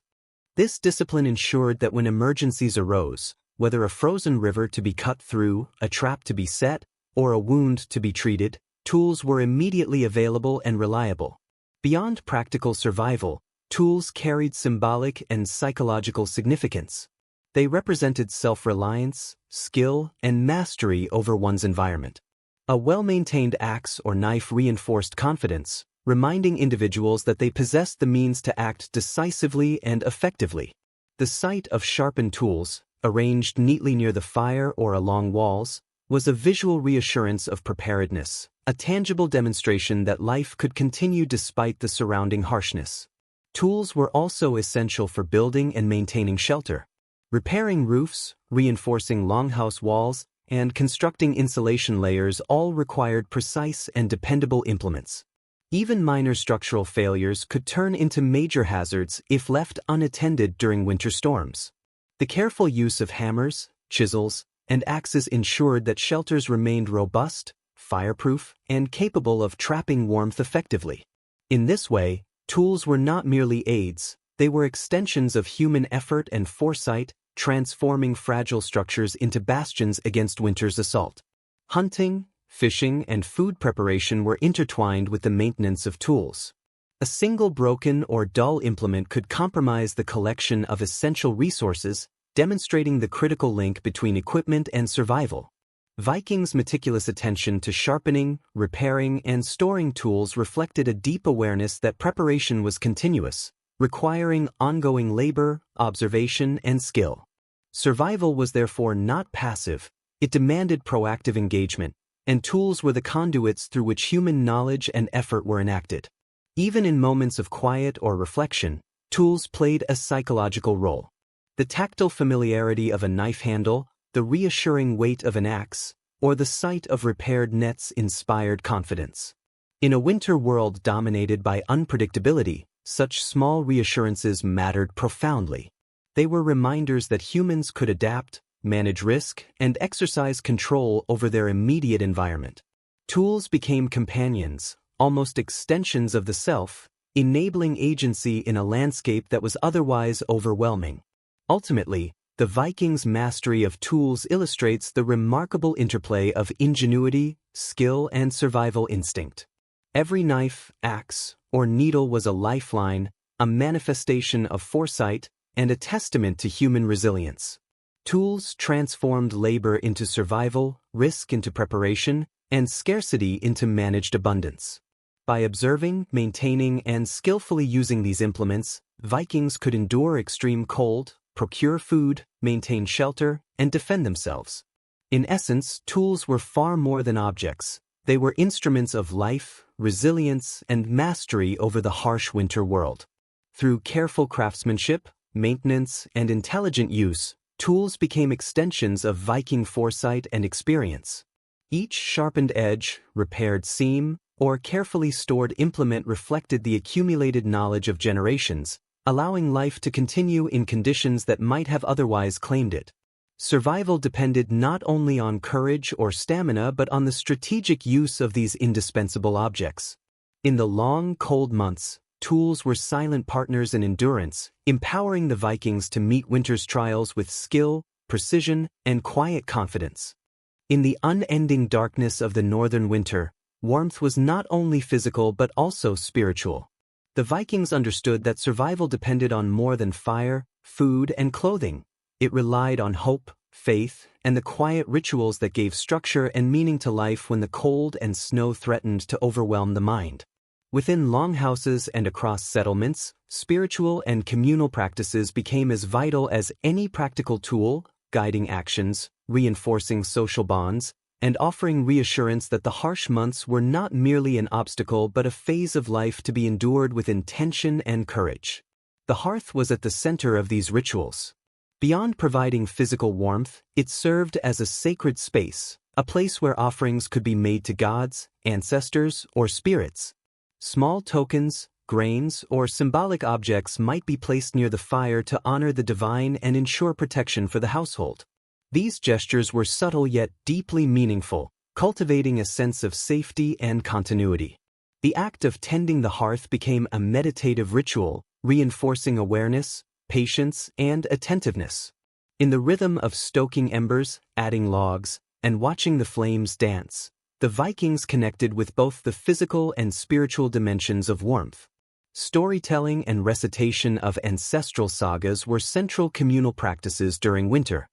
This discipline ensured that when emergencies arose, whether a frozen river to be cut through, a trap to be set, or a wound to be treated, tools were immediately available and reliable. Beyond practical survival, tools carried symbolic and psychological significance. They represented self-reliance, skill, and mastery over one's environment. A well-maintained axe or knife reinforced confidence, reminding individuals that they possessed the means to act decisively and effectively. The sight of sharpened tools, arranged neatly near the fire or along walls, was a visual reassurance of preparedness, a tangible demonstration that life could continue despite the surrounding harshness. Tools were also essential for building and maintaining shelter. Repairing roofs, reinforcing longhouse walls, and constructing insulation layers all required precise and dependable implements. Even minor structural failures could turn into major hazards if left unattended during winter storms. The careful use of hammers, chisels, and axes ensured that shelters remained robust, fireproof, and capable of trapping warmth effectively. In this way, Tools were not merely aids, they were extensions of human effort and foresight, transforming fragile structures into bastions against winter's assault. Hunting, fishing, and food preparation were intertwined with the maintenance of tools. A single broken or dull implement could compromise the collection of essential resources, demonstrating the critical link between equipment and survival. Vikings' meticulous attention to sharpening, repairing, and storing tools reflected a deep awareness that preparation was continuous, requiring ongoing labor, observation, and skill. Survival was therefore not passive, it demanded proactive engagement, and tools were the conduits through which human knowledge and effort were enacted. Even in moments of quiet or reflection, tools played a psychological role. The tactile familiarity of a knife handle, the reassuring weight of an axe, or the sight of repaired nets inspired confidence. In a winter world dominated by unpredictability, such small reassurances mattered profoundly. They were reminders that humans could adapt, manage risk, and exercise control over their immediate environment. Tools became companions, almost extensions of the self, enabling agency in a landscape that was otherwise overwhelming. Ultimately, the Vikings' mastery of tools illustrates the remarkable interplay of ingenuity, skill, and survival instinct. Every knife, axe, or needle was a lifeline, a manifestation of foresight, and a testament to human resilience. Tools transformed labor into survival, risk into preparation, and scarcity into managed abundance. By observing, maintaining, and skillfully using these implements, Vikings could endure extreme cold, procure food, maintain shelter, and defend themselves. In essence, tools were far more than objects. They were instruments of life, resilience, and mastery over the harsh winter world. Through careful craftsmanship, maintenance, and intelligent use, tools became extensions of Viking foresight and experience. Each sharpened edge, repaired seam, or carefully stored implement reflected the accumulated knowledge of generations, allowing life to continue in conditions that might have otherwise claimed it. Survival depended not only on courage or stamina but on the strategic use of these indispensable objects. In the long, cold months, tools were silent partners in endurance, empowering the Vikings to meet winter's trials with skill, precision, and quiet confidence. In the unending darkness of the northern winter, warmth was not only physical but also spiritual. The Vikings understood that survival depended on more than fire, food, and clothing. It relied on hope, faith, and the quiet rituals that gave structure and meaning to life when the cold and snow threatened to overwhelm the mind. Within longhouses and across settlements, spiritual and communal practices became as vital as any practical tool, guiding actions, reinforcing social bonds, and offering reassurance that the harsh months were not merely an obstacle but a phase of life to be endured with intention and courage. The hearth was at the center of these rituals. Beyond providing physical warmth, it served as a sacred space, a place where offerings could be made to gods, ancestors, or spirits. Small tokens, grains, or symbolic objects might be placed near the fire to honor the divine and ensure protection for the household. These gestures were subtle yet deeply meaningful, cultivating a sense of safety and continuity. The act of tending the hearth became a meditative ritual, reinforcing awareness, patience, and attentiveness. In the rhythm of stoking embers, adding logs, and watching the flames dance, the Vikings connected with both the physical and spiritual dimensions of warmth. Storytelling and recitation of ancestral sagas were central communal practices during winter.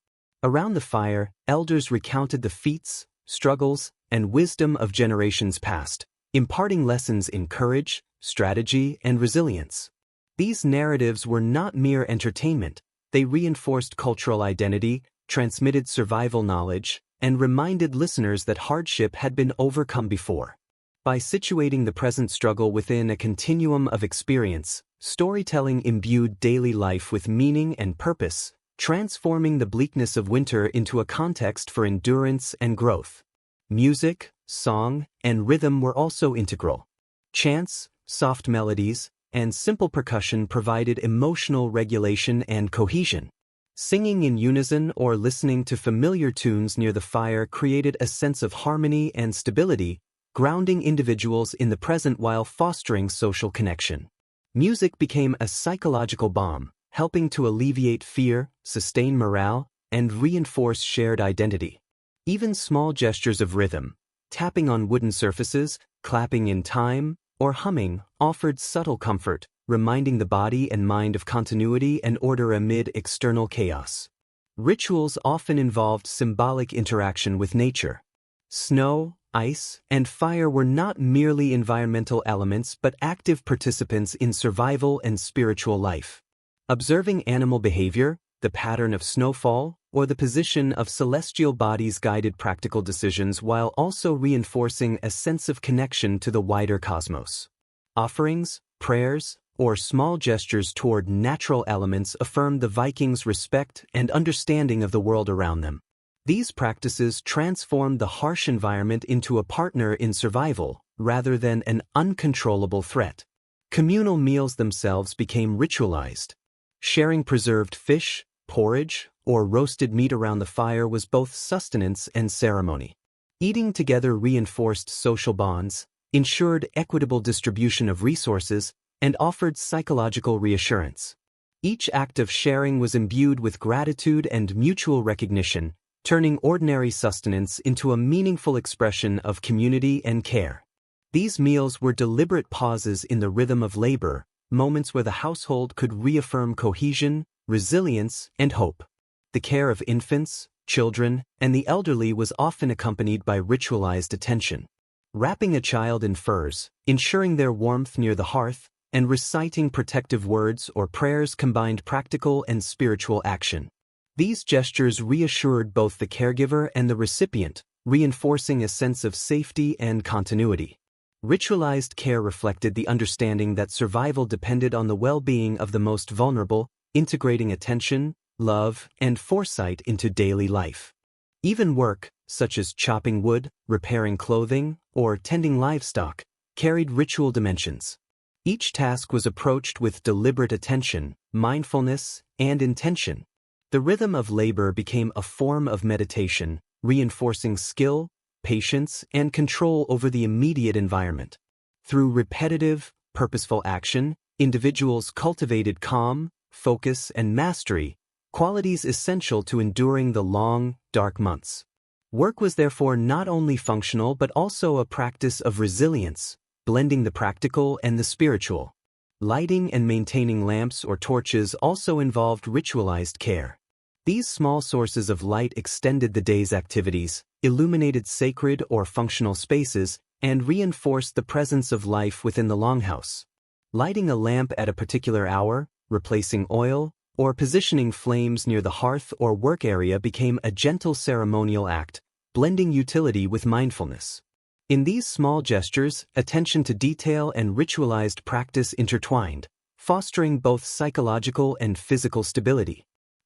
Around the fire, elders recounted the feats, struggles, and wisdom of generations past, imparting lessons in courage, strategy, and resilience. These narratives were not mere entertainment, they reinforced cultural identity, transmitted survival knowledge, and reminded listeners that hardship had been overcome before. By situating the present struggle within a continuum of experience, storytelling imbued daily life with meaning and purpose, transforming the bleakness of winter into a context for endurance and growth. Music, song, and rhythm were also integral. Chants, soft melodies, and simple percussion provided emotional regulation and cohesion. Singing in unison or listening to familiar tunes near the fire created a sense of harmony and stability, grounding individuals in the present while fostering social connection. Music became a psychological balm, helping to alleviate fear, sustain morale, and reinforce shared identity. Even small gestures of rhythm, tapping on wooden surfaces, clapping in time, or humming, offered subtle comfort, reminding the body and mind of continuity and order amid external chaos. Rituals often involved symbolic interaction with nature. Snow, ice, and fire were not merely environmental elements but active participants in survival and spiritual life. Observing animal behavior, the pattern of snowfall, or the position of celestial bodies guided practical decisions while also reinforcing a sense of connection to the wider cosmos. Offerings, prayers, or small gestures toward natural elements affirmed the Vikings' respect and understanding of the world around them. These practices transformed the harsh environment into a partner in survival, rather than an uncontrollable threat. Communal meals themselves became ritualized. Sharing preserved fish, porridge, or roasted meat around the fire was both sustenance and ceremony. Eating together reinforced social bonds, ensured equitable distribution of resources, and offered psychological reassurance. Each act of sharing was imbued with gratitude and mutual recognition, turning ordinary sustenance into a meaningful expression of community and care. These meals were deliberate pauses in the rhythm of labor, moments where the household could reaffirm cohesion, resilience, and hope. The care of infants, children, and the elderly was often accompanied by ritualized attention. Wrapping a child in furs, ensuring their warmth near the hearth, and reciting protective words or prayers combined practical and spiritual action. These gestures reassured both the caregiver and the recipient, reinforcing a sense of safety and continuity. Ritualized care reflected the understanding that survival depended on the well-being of the most vulnerable, integrating attention, love, and foresight into daily life. Even work, such as chopping wood, repairing clothing, or tending livestock, carried ritual dimensions. Each task was approached with deliberate attention, mindfulness, and intention. The rhythm of labor became a form of meditation, reinforcing skill, patience, and control over the immediate environment. Through repetitive, purposeful action, individuals cultivated calm, focus, and mastery, qualities essential to enduring the long, dark months. Work was therefore not only functional but also a practice of resilience, blending the practical and the spiritual. Lighting and maintaining lamps or torches also involved ritualized care. These small sources of light extended the day's activities, illuminated sacred or functional spaces, and reinforced the presence of life within the longhouse. Lighting a lamp at a particular hour, replacing oil, or positioning flames near the hearth or work area became a gentle ceremonial act, blending utility with mindfulness. In these small gestures, attention to detail and ritualized practice intertwined, fostering both psychological and physical stability.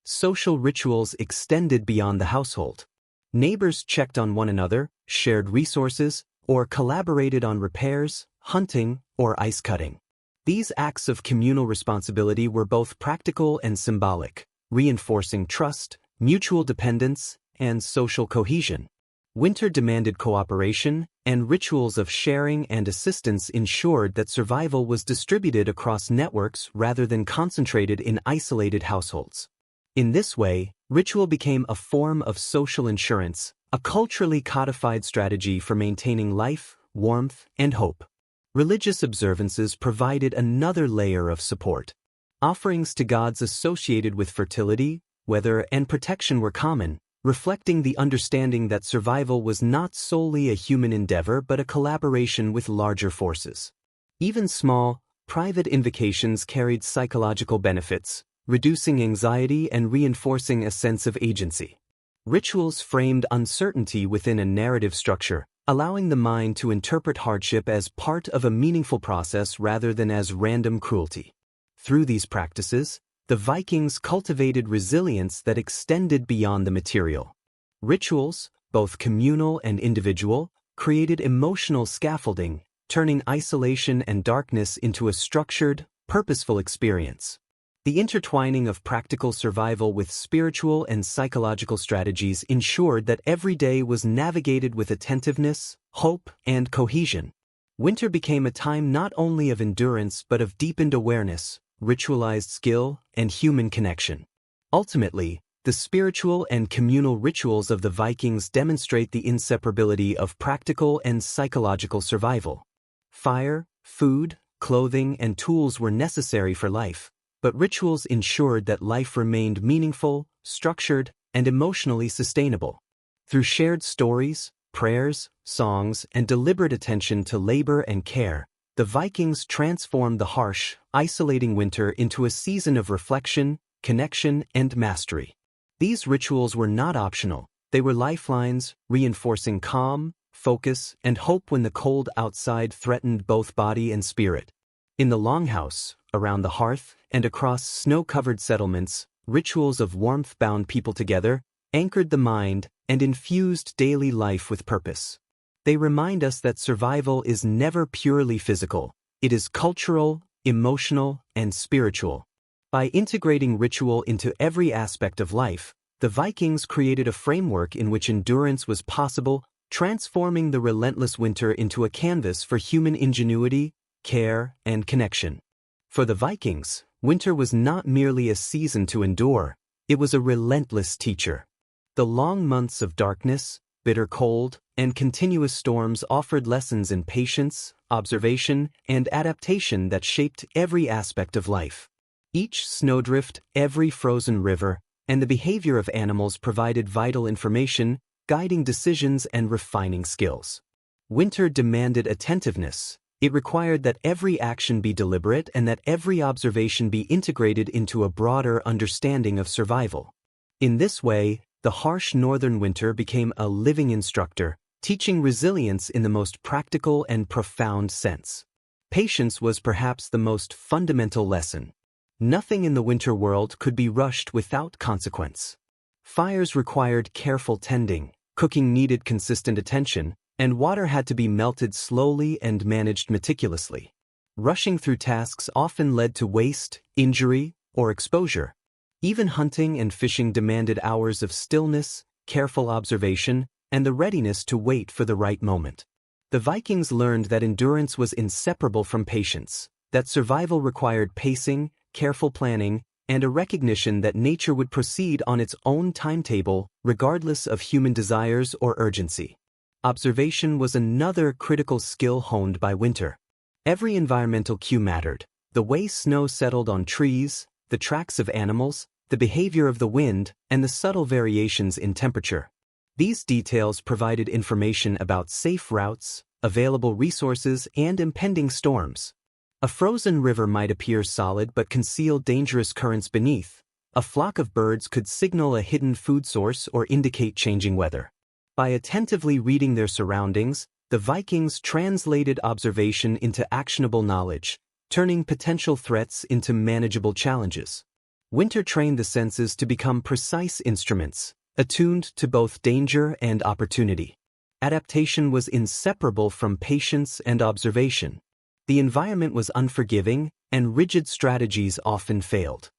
Social rituals extended beyond the household. Neighbors checked on one another, shared resources, or collaborated on repairs, hunting, or ice cutting. These acts of communal responsibility were both practical and symbolic, reinforcing trust, mutual dependence, and social cohesion. Winter demanded cooperation, and rituals of sharing and assistance ensured that survival was distributed across networks rather than concentrated in isolated households. In this way, ritual became a form of social insurance, a culturally codified strategy for maintaining life, warmth, and hope. Religious observances provided another layer of support. Offerings to gods associated with fertility, weather, and protection were common, reflecting the understanding that survival was not solely a human endeavor but a collaboration with larger forces. Even small, private invocations carried psychological benefits, reducing anxiety and reinforcing a sense of agency. Rituals framed uncertainty within a narrative structure, allowing the mind to interpret hardship as part of a meaningful process rather than as random cruelty. Through these practices, the Vikings cultivated resilience that extended beyond the material. Rituals, both communal and individual, created emotional scaffolding, turning isolation and darkness into a structured, purposeful experience. The intertwining of practical survival with spiritual and psychological strategies ensured that every day was navigated with attentiveness, hope, and cohesion. Winter became a time not only of endurance but of deepened awareness, ritualized skill, and human connection. Ultimately, the spiritual and communal rituals of the Vikings demonstrate the inseparability of practical and psychological survival. Fire, food, clothing, and tools were necessary for life, but rituals ensured that life remained meaningful, structured, and emotionally sustainable. Through shared stories, prayers, songs, and deliberate attention to labor and care, the Vikings transformed the harsh, isolating winter into a season of reflection, connection, and mastery. These rituals were not optional, they were lifelines, reinforcing calm, focus, and hope when the cold outside threatened both body and spirit. In the longhouse, around the hearth, and across snow-covered settlements, rituals of warmth bound people together, anchored the mind, and infused daily life with purpose. They remind us that survival is never purely physical, it is cultural, emotional, and spiritual. By integrating ritual into every aspect of life, the Vikings created a framework in which endurance was possible, transforming the relentless winter into a canvas for human ingenuity, care, and connection. For the Vikings, winter was not merely a season to endure, it was a relentless teacher. The long months of darkness, bitter cold, and continuous storms offered lessons in patience, observation, and adaptation that shaped every aspect of life. Each snowdrift, every frozen river, and the behavior of animals provided vital information, guiding decisions and refining skills. Winter demanded attentiveness. It required that every action be deliberate and that every observation be integrated into a broader understanding of survival. In this way, the harsh northern winter became a living instructor, teaching resilience in the most practical and profound sense. Patience was perhaps the most fundamental lesson. Nothing in the winter world could be rushed without consequence. Fires required careful tending, cooking needed consistent attention, and water had to be melted slowly and managed meticulously. Rushing through tasks often led to waste, injury, or exposure. Even hunting and fishing demanded hours of stillness, careful observation, and the readiness to wait for the right moment. The Vikings learned that endurance was inseparable from patience, that survival required pacing, careful planning, and a recognition that nature would proceed on its own timetable, regardless of human desires or urgency. Observation was another critical skill honed by winter. Every environmental cue mattered: the way snow settled on trees, the tracks of animals, the behavior of the wind, and the subtle variations in temperature. These details provided information about safe routes, available resources, and impending storms. A frozen river might appear solid but conceal dangerous currents beneath. A flock of birds could signal a hidden food source or indicate changing weather. By attentively reading their surroundings, the Vikings translated observation into actionable knowledge, turning potential threats into manageable challenges. Winter trained the senses to become precise instruments, attuned to both danger and opportunity. Adaptation was inseparable from patience and observation. The environment was unforgiving, and rigid strategies often failed.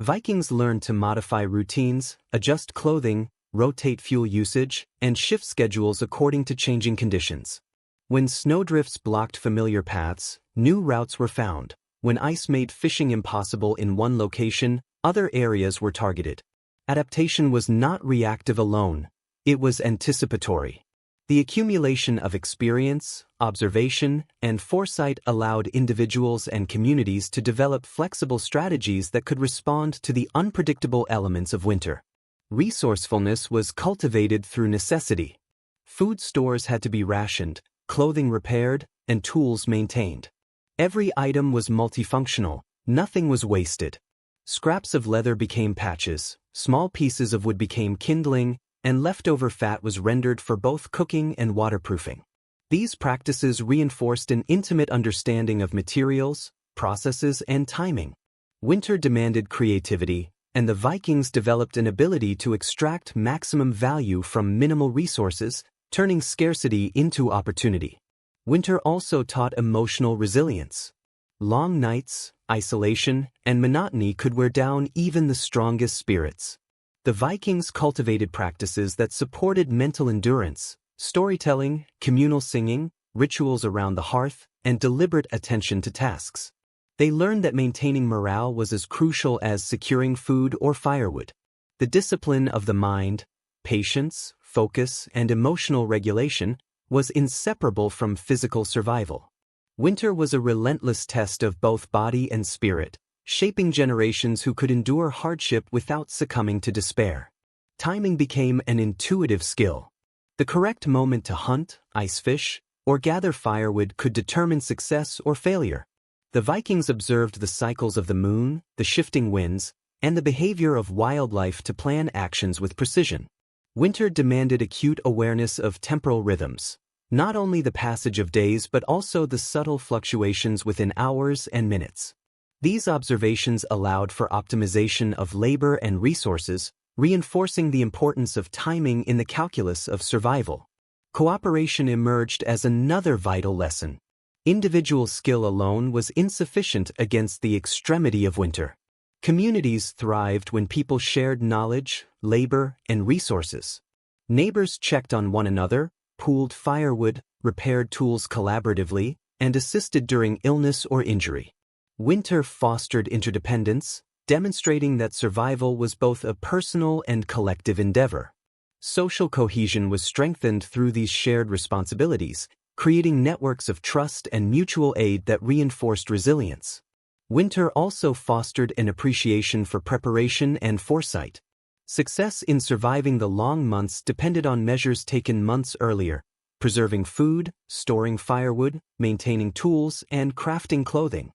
Vikings learned to modify routines, adjust clothing, rotate fuel usage, and shift schedules according to changing conditions. When snowdrifts blocked familiar paths, new routes were found. When ice made fishing impossible in one location, other areas were targeted. Adaptation was not reactive alone, it was anticipatory. The accumulation of experience, observation, and foresight allowed individuals and communities to develop flexible strategies that could respond to the unpredictable elements of winter. Resourcefulness was cultivated through necessity. Food stores had to be rationed, clothing repaired, and tools maintained. Every item was multifunctional, nothing was wasted. Scraps of leather became patches, small pieces of wood became kindling, and leftover fat was rendered for both cooking and waterproofing. These practices reinforced an intimate understanding of materials, processes, and timing. Winter demanded creativity, and the Vikings developed an ability to extract maximum value from minimal resources, turning scarcity into opportunity. Winter also taught emotional resilience. Long nights, isolation, and monotony could wear down even the strongest spirits. The Vikings cultivated practices that supported mental endurance: storytelling, communal singing, rituals around the hearth, and deliberate attention to tasks. They learned that maintaining morale was as crucial as securing food or firewood. The discipline of the mind, patience, focus, and emotional regulation was inseparable from physical survival. Winter was a relentless test of both body and spirit, shaping generations who could endure hardship without succumbing to despair. Timing became an intuitive skill. The correct moment to hunt, ice fish, or gather firewood could determine success or failure. The Vikings observed the cycles of the moon, the shifting winds, and the behavior of wildlife to plan actions with precision. Winter demanded acute awareness of temporal rhythms, not only the passage of days but also the subtle fluctuations within hours and minutes. These observations allowed for optimization of labor and resources, reinforcing the importance of timing in the calculus of survival. Cooperation emerged as another vital lesson. Individual skill alone was insufficient against the extremity of winter. Communities thrived when people shared knowledge, labor, and resources. Neighbors checked on one another, pooled firewood, repaired tools collaboratively, and assisted during illness or injury. Winter fostered interdependence, demonstrating that survival was both a personal and collective endeavor. Social cohesion was strengthened through these shared responsibilities, creating networks of trust and mutual aid that reinforced resilience. Winter also fostered an appreciation for preparation and foresight. Success in surviving the long months depended on measures taken months earlier, preserving food, storing firewood, maintaining tools, and crafting clothing.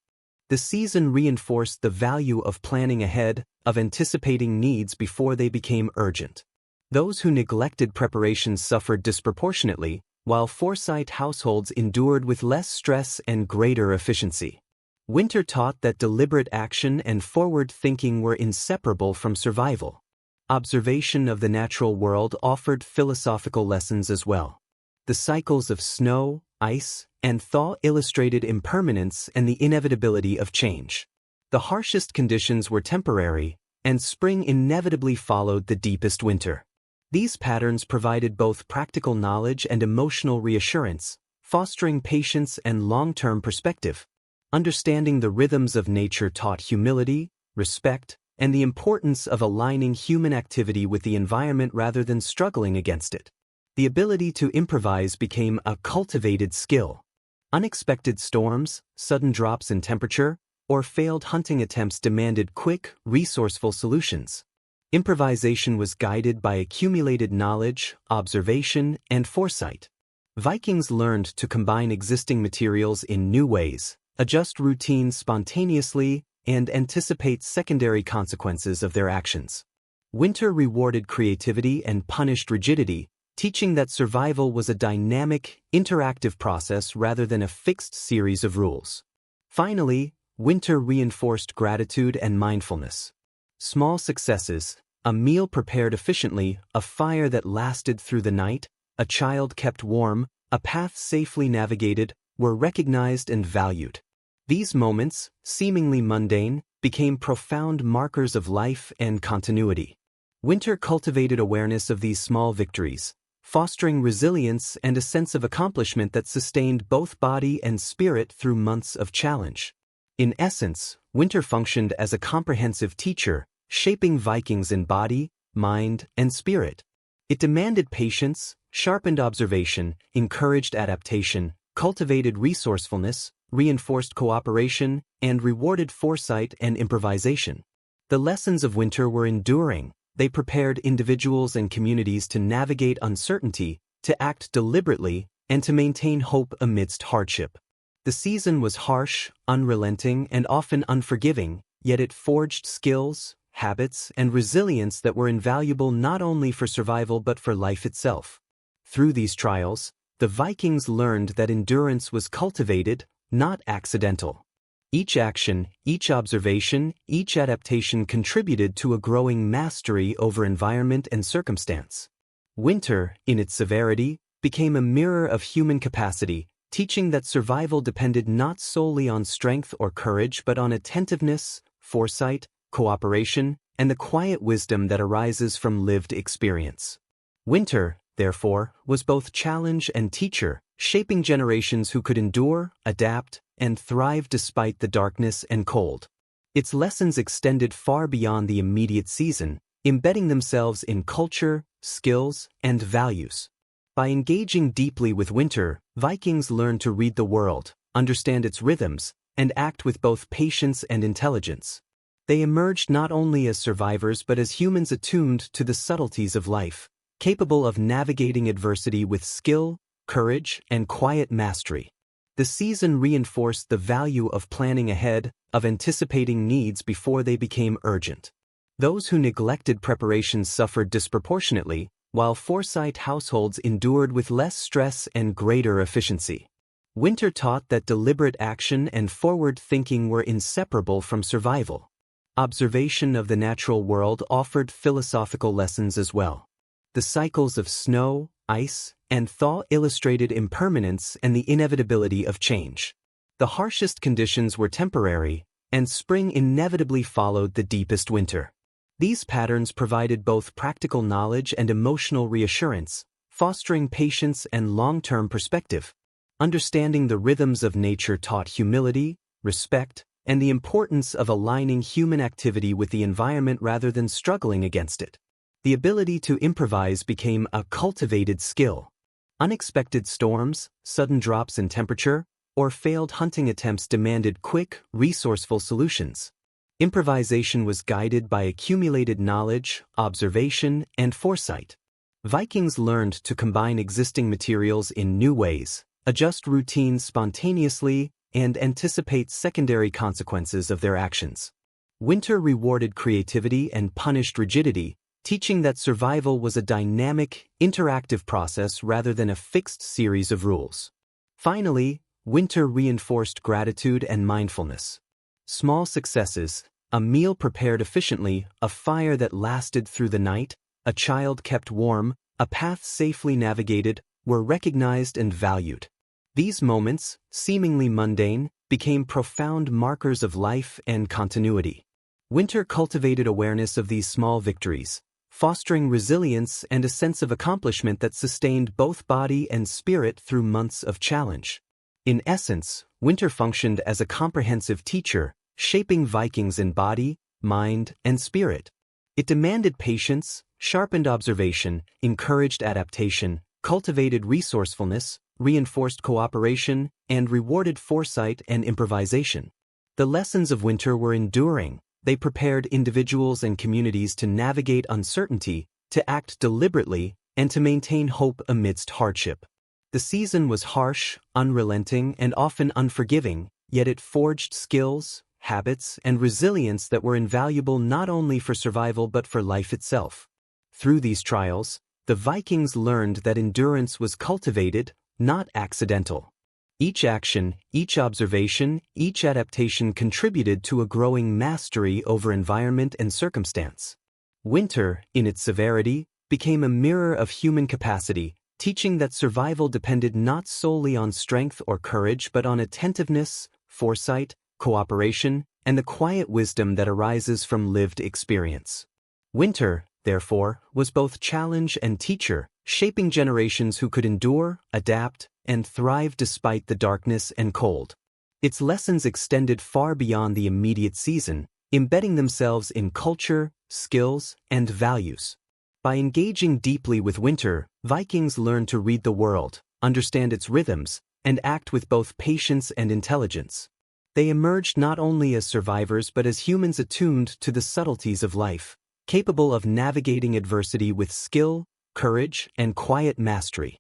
The season reinforced the value of planning ahead, of anticipating needs before they became urgent. Those who neglected preparations suffered disproportionately, while foresight households endured with less stress and greater efficiency. Winter taught that deliberate action and forward thinking were inseparable from survival. Observation of the natural world offered philosophical lessons as well. The cycles of snow, ice, and thaw illustrated impermanence and the inevitability of change. The harshest conditions were temporary, and spring inevitably followed the deepest winter. These patterns provided both practical knowledge and emotional reassurance, fostering patience and long-term perspective. Understanding the rhythms of nature taught humility, respect, and the importance of aligning human activity with the environment rather than struggling against it. The ability to improvise became a cultivated skill. Unexpected storms, sudden drops in temperature, or failed hunting attempts demanded quick, resourceful solutions. Improvisation was guided by accumulated knowledge, observation, and foresight. Vikings learned to combine existing materials in new ways, adjust routines spontaneously, and anticipate secondary consequences of their actions. Winter rewarded creativity and punished rigidity, teaching that survival was a dynamic, interactive process rather than a fixed series of rules. Finally, winter reinforced gratitude and mindfulness. Small successes, a meal prepared efficiently, a fire that lasted through the night, a child kept warm, a path safely navigated, were recognized and valued. These moments, seemingly mundane, became profound markers of life and continuity. Winter cultivated awareness of these small victories, fostering resilience and a sense of accomplishment that sustained both body and spirit through months of challenge. In essence, winter functioned as a comprehensive teacher, shaping Vikings in body, mind, and spirit. It demanded patience, sharpened observation, encouraged adaptation, cultivated resourcefulness, reinforced cooperation, and rewarded foresight and improvisation. The lessons of winter were enduring. They prepared individuals and communities to navigate uncertainty, to act deliberately, and to maintain hope amidst hardship. The season was harsh, unrelenting, and often unforgiving, yet it forged skills, habits, and resilience that were invaluable not only for survival but for life itself. Through these trials, the Vikings learned that endurance was cultivated, not accidental. Each action, each observation, each adaptation contributed to a growing mastery over environment and circumstance. Winter, in its severity, became a mirror of human capacity, teaching that survival depended not solely on strength or courage but on attentiveness, foresight, cooperation, and the quiet wisdom that arises from lived experience. Winter, therefore, was both challenge and teacher, shaping generations who could endure, adapt, and thrive despite the darkness and cold. Its lessons extended far beyond the immediate season, embedding themselves in culture, skills, and values. By engaging deeply with winter, Vikings learned to read the world, understand its rhythms, and act with both patience and intelligence. They emerged not only as survivors but as humans attuned to the subtleties of life, capable of navigating adversity with skill, courage, and quiet mastery. The season reinforced the value of planning ahead, of anticipating needs before they became urgent. Those who neglected preparations suffered disproportionately, while foresight households endured with less stress and greater efficiency. Winter taught that deliberate action and forward thinking were inseparable from survival. Observation of the natural world offered philosophical lessons as well. The cycles of snow, ice, and thaw illustrated impermanence and the inevitability of change. The harshest conditions were temporary, and spring inevitably followed the deepest winter. These patterns provided both practical knowledge and emotional reassurance, fostering patience and long-term perspective. Understanding the rhythms of nature taught humility, respect, and the importance of aligning human activity with the environment rather than struggling against it. The ability to improvise became a cultivated skill. Unexpected storms, sudden drops in temperature, or failed hunting attempts demanded quick, resourceful solutions. Improvisation was guided by accumulated knowledge, observation, and foresight. Vikings learned to combine existing materials in new ways, adjust routines spontaneously, and anticipate secondary consequences of their actions. Winter rewarded creativity and punished rigidity, teaching that survival was a dynamic, interactive process rather than a fixed series of rules. Finally, winter reinforced gratitude and mindfulness. Small successes, a meal prepared efficiently, a fire that lasted through the night, a child kept warm, a path safely navigated, were recognized and valued. These moments, seemingly mundane, became profound markers of life and continuity. Winter cultivated awareness of these small victories, fostering resilience and a sense of accomplishment that sustained both body and spirit through months of challenge. In essence, winter functioned as a comprehensive teacher, shaping Vikings in body, mind, and spirit. It demanded patience, sharpened observation, encouraged adaptation, cultivated resourcefulness, reinforced cooperation, and rewarded foresight and improvisation. The lessons of winter were enduring. They prepared individuals and communities to navigate uncertainty, to act deliberately, and to maintain hope amidst hardship. The season was harsh, unrelenting, and often unforgiving, yet it forged skills, habits, and resilience that were invaluable not only for survival but for life itself. Through these trials, the Vikings learned that endurance was cultivated, not accidental. Each action, each observation, each adaptation contributed to a growing mastery over environment and circumstance. Winter, in its severity, became a mirror of human capacity, teaching that survival depended not solely on strength or courage but on attentiveness, foresight, cooperation, and the quiet wisdom that arises from lived experience. Winter, therefore, was both challenge and teacher, shaping generations who could endure, adapt, and thrive despite the darkness and cold. Its lessons extended far beyond the immediate season, embedding themselves in culture, skills, and values. By engaging deeply with winter, Vikings learned to read the world, understand its rhythms, and act with both patience and intelligence. They emerged not only as survivors but as humans attuned to the subtleties of life, capable of navigating adversity with skill, courage, and quiet mastery.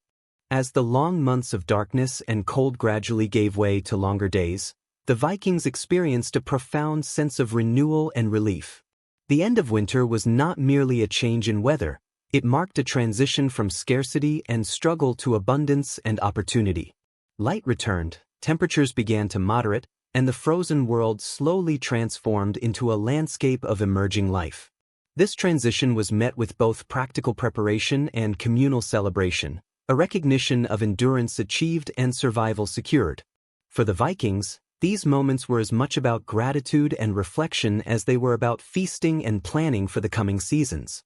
As the long months of darkness and cold gradually gave way to longer days, the Vikings experienced a profound sense of renewal and relief. The end of winter was not merely a change in weather, it marked a transition from scarcity and struggle to abundance and opportunity. Light returned, temperatures began to moderate, and the frozen world slowly transformed into a landscape of emerging life. This transition was met with both practical preparation and communal celebration, a recognition of endurance achieved and survival secured. For the Vikings, these moments were as much about gratitude and reflection as they were about feasting and planning for the coming seasons.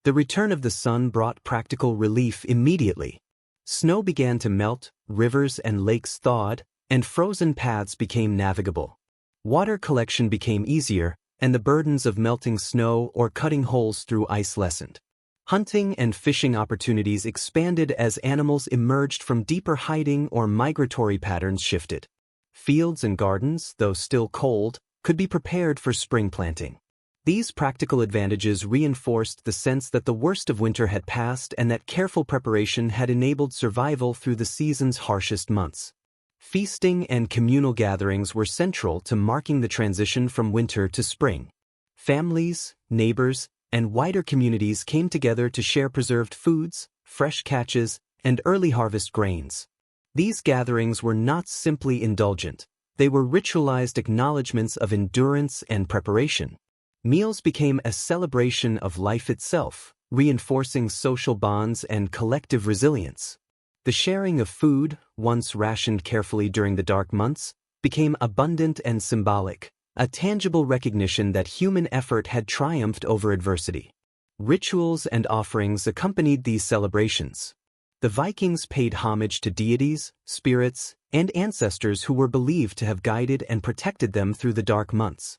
The return of the sun brought practical relief immediately. Snow began to melt, rivers and lakes thawed, and frozen paths became navigable. Water collection became easier, and the burdens of melting snow or cutting holes through ice lessened. Hunting and fishing opportunities expanded as animals emerged from deeper hiding or migratory patterns shifted. Fields and gardens, though still cold, could be prepared for spring planting. These practical advantages reinforced the sense that the worst of winter had passed and that careful preparation had enabled survival through the season's harshest months. Feasting and communal gatherings were central to marking the transition from winter to spring. Families, neighbors, and wider communities came together to share preserved foods, fresh catches, and early harvest grains. These gatherings were not simply indulgent, they were ritualized acknowledgments of endurance and preparation. Meals became a celebration of life itself, reinforcing social bonds and collective resilience. The sharing of food, once rationed carefully during the dark months, became abundant and symbolic, a tangible recognition that human effort had triumphed over adversity. Rituals and offerings accompanied these celebrations. The Vikings paid homage to deities, spirits, and ancestors who were believed to have guided and protected them through the dark months.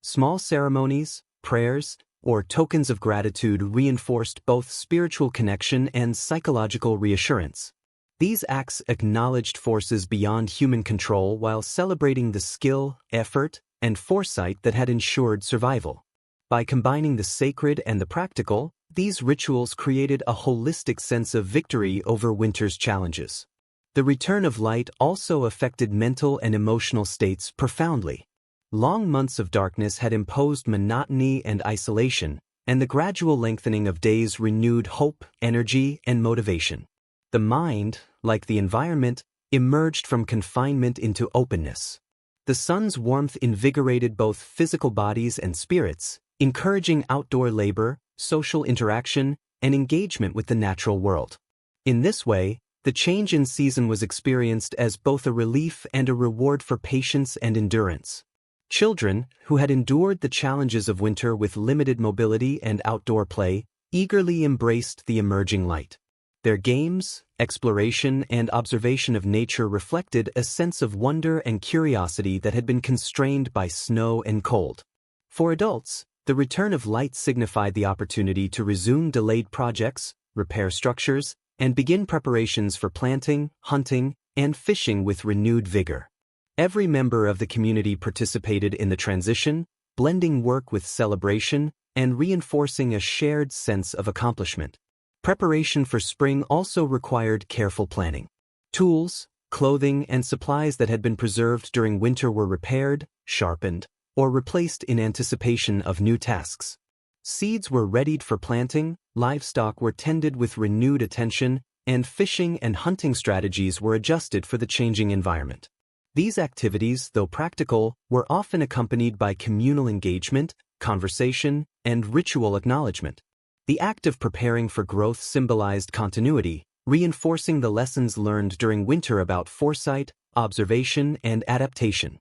Small ceremonies, prayers, or tokens of gratitude reinforced both spiritual connection and psychological reassurance. These acts acknowledged forces beyond human control while celebrating the skill, effort, and foresight that had ensured survival. By combining the sacred and the practical, these rituals created a holistic sense of victory over winter's challenges. The return of light also affected mental and emotional states profoundly. Long months of darkness had imposed monotony and isolation, and the gradual lengthening of days renewed hope, energy, and motivation. The mind, like the environment, emerged from confinement into openness. The sun's warmth invigorated both physical bodies and spirits, encouraging outdoor labor, social interaction, and engagement with the natural world. In this way, the change in season was experienced as both a relief and a reward for patience and endurance. Children, who had endured the challenges of winter with limited mobility and outdoor play, eagerly embraced the emerging light. Their games, exploration, and observation of nature reflected a sense of wonder and curiosity that had been constrained by snow and cold. For adults, the return of light signified the opportunity to resume delayed projects, repair structures, and begin preparations for planting, hunting, and fishing with renewed vigor. Every member of the community participated in the transition, blending work with celebration and reinforcing a shared sense of accomplishment. Preparation for spring also required careful planning. Tools, clothing, and supplies that had been preserved during winter were repaired, sharpened, or replaced in anticipation of new tasks. Seeds were readied for planting, livestock were tended with renewed attention, and fishing and hunting strategies were adjusted for the changing environment. These activities, though practical, were often accompanied by communal engagement, conversation, and ritual acknowledgement. The act of preparing for growth symbolized continuity, reinforcing the lessons learned during winter about foresight, observation, and adaptation.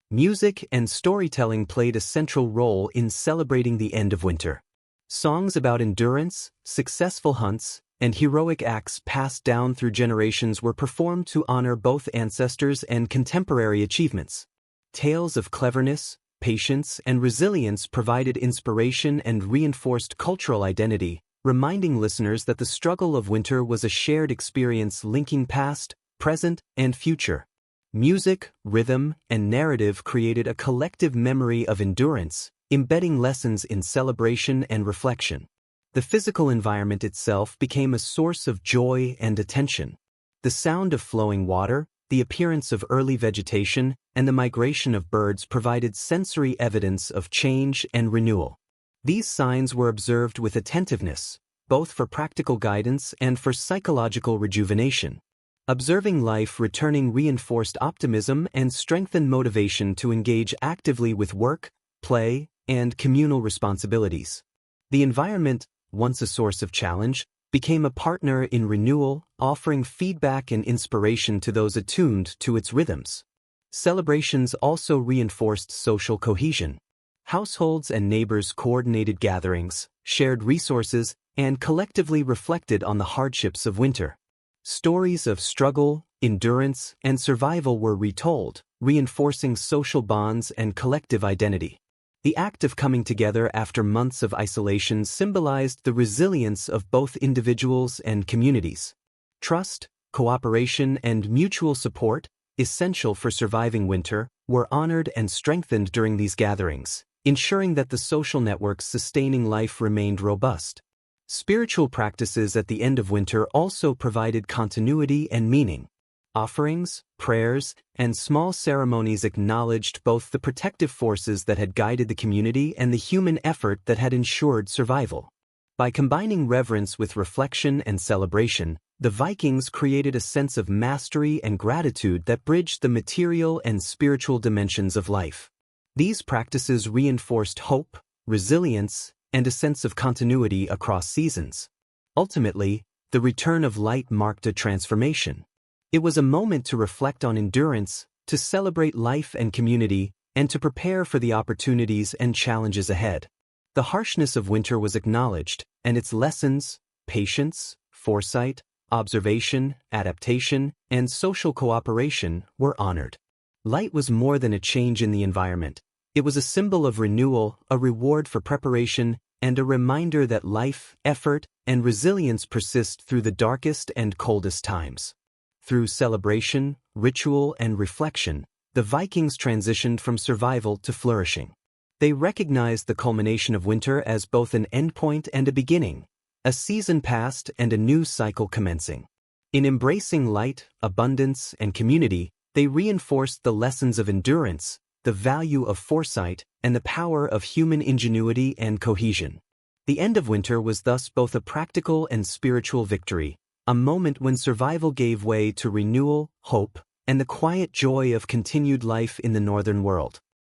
Music and storytelling played a central role in celebrating the end of winter. Songs about endurance, successful hunts, and heroic acts passed down through generations were performed to honor both ancestors and contemporary achievements. Tales of cleverness, patience, and resilience provided inspiration and reinforced cultural identity, reminding listeners that the struggle of winter was a shared experience linking past, present, and future. Music, rhythm, and narrative created a collective memory of endurance, embedding lessons in celebration and reflection. The physical environment itself became a source of joy and attention. The sound of flowing water, the appearance of early vegetation, and the migration of birds provided sensory evidence of change and renewal. These signs were observed with attentiveness, both for practical guidance and for psychological rejuvenation. Observing life returning reinforced optimism and strengthened motivation to engage actively with work, play, and communal responsibilities. The environment, once a source of challenge, became a partner in renewal, offering feedback and inspiration to those attuned to its rhythms. Celebrations also reinforced social cohesion. Households and neighbors coordinated gatherings, shared resources, and collectively reflected on the hardships of winter. Stories of struggle, endurance, and survival were retold, reinforcing social bonds and collective identity. The act of coming together after months of isolation symbolized the resilience of both individuals and communities. Trust, cooperation, and mutual support, essential for surviving winter, were honored and strengthened during these gatherings, ensuring that the social networks sustaining life remained robust. Spiritual practices at the end of winter also provided continuity and meaning. Offerings, prayers, and small ceremonies acknowledged both the protective forces that had guided the community and the human effort that had ensured survival. By combining reverence with reflection and celebration, the Vikings created a sense of mastery and gratitude that bridged the material and spiritual dimensions of life. These practices reinforced hope, resilience, and a sense of continuity across seasons. Ultimately, the return of light marked a transformation. It was a moment to reflect on endurance, to celebrate life and community, and to prepare for the opportunities and challenges ahead. The harshness of winter was acknowledged, and its lessons, patience, foresight, observation, adaptation, and social cooperation were honored. Light was more than a change in the environment. It was a symbol of renewal, a reward for preparation, and a reminder that life, effort, and resilience persist through the darkest and coldest times. Through celebration, ritual, and reflection, the Vikings transitioned from survival to flourishing. They recognized the culmination of winter as both an endpoint and a beginning, a season past and a new cycle commencing. In embracing light, abundance, and community, they reinforced the lessons of endurance, the value of foresight, and the power of human ingenuity and cohesion. The end of winter was thus both a practical and spiritual victory, a moment when survival gave way to renewal, hope, and the quiet joy of continued life in the northern world.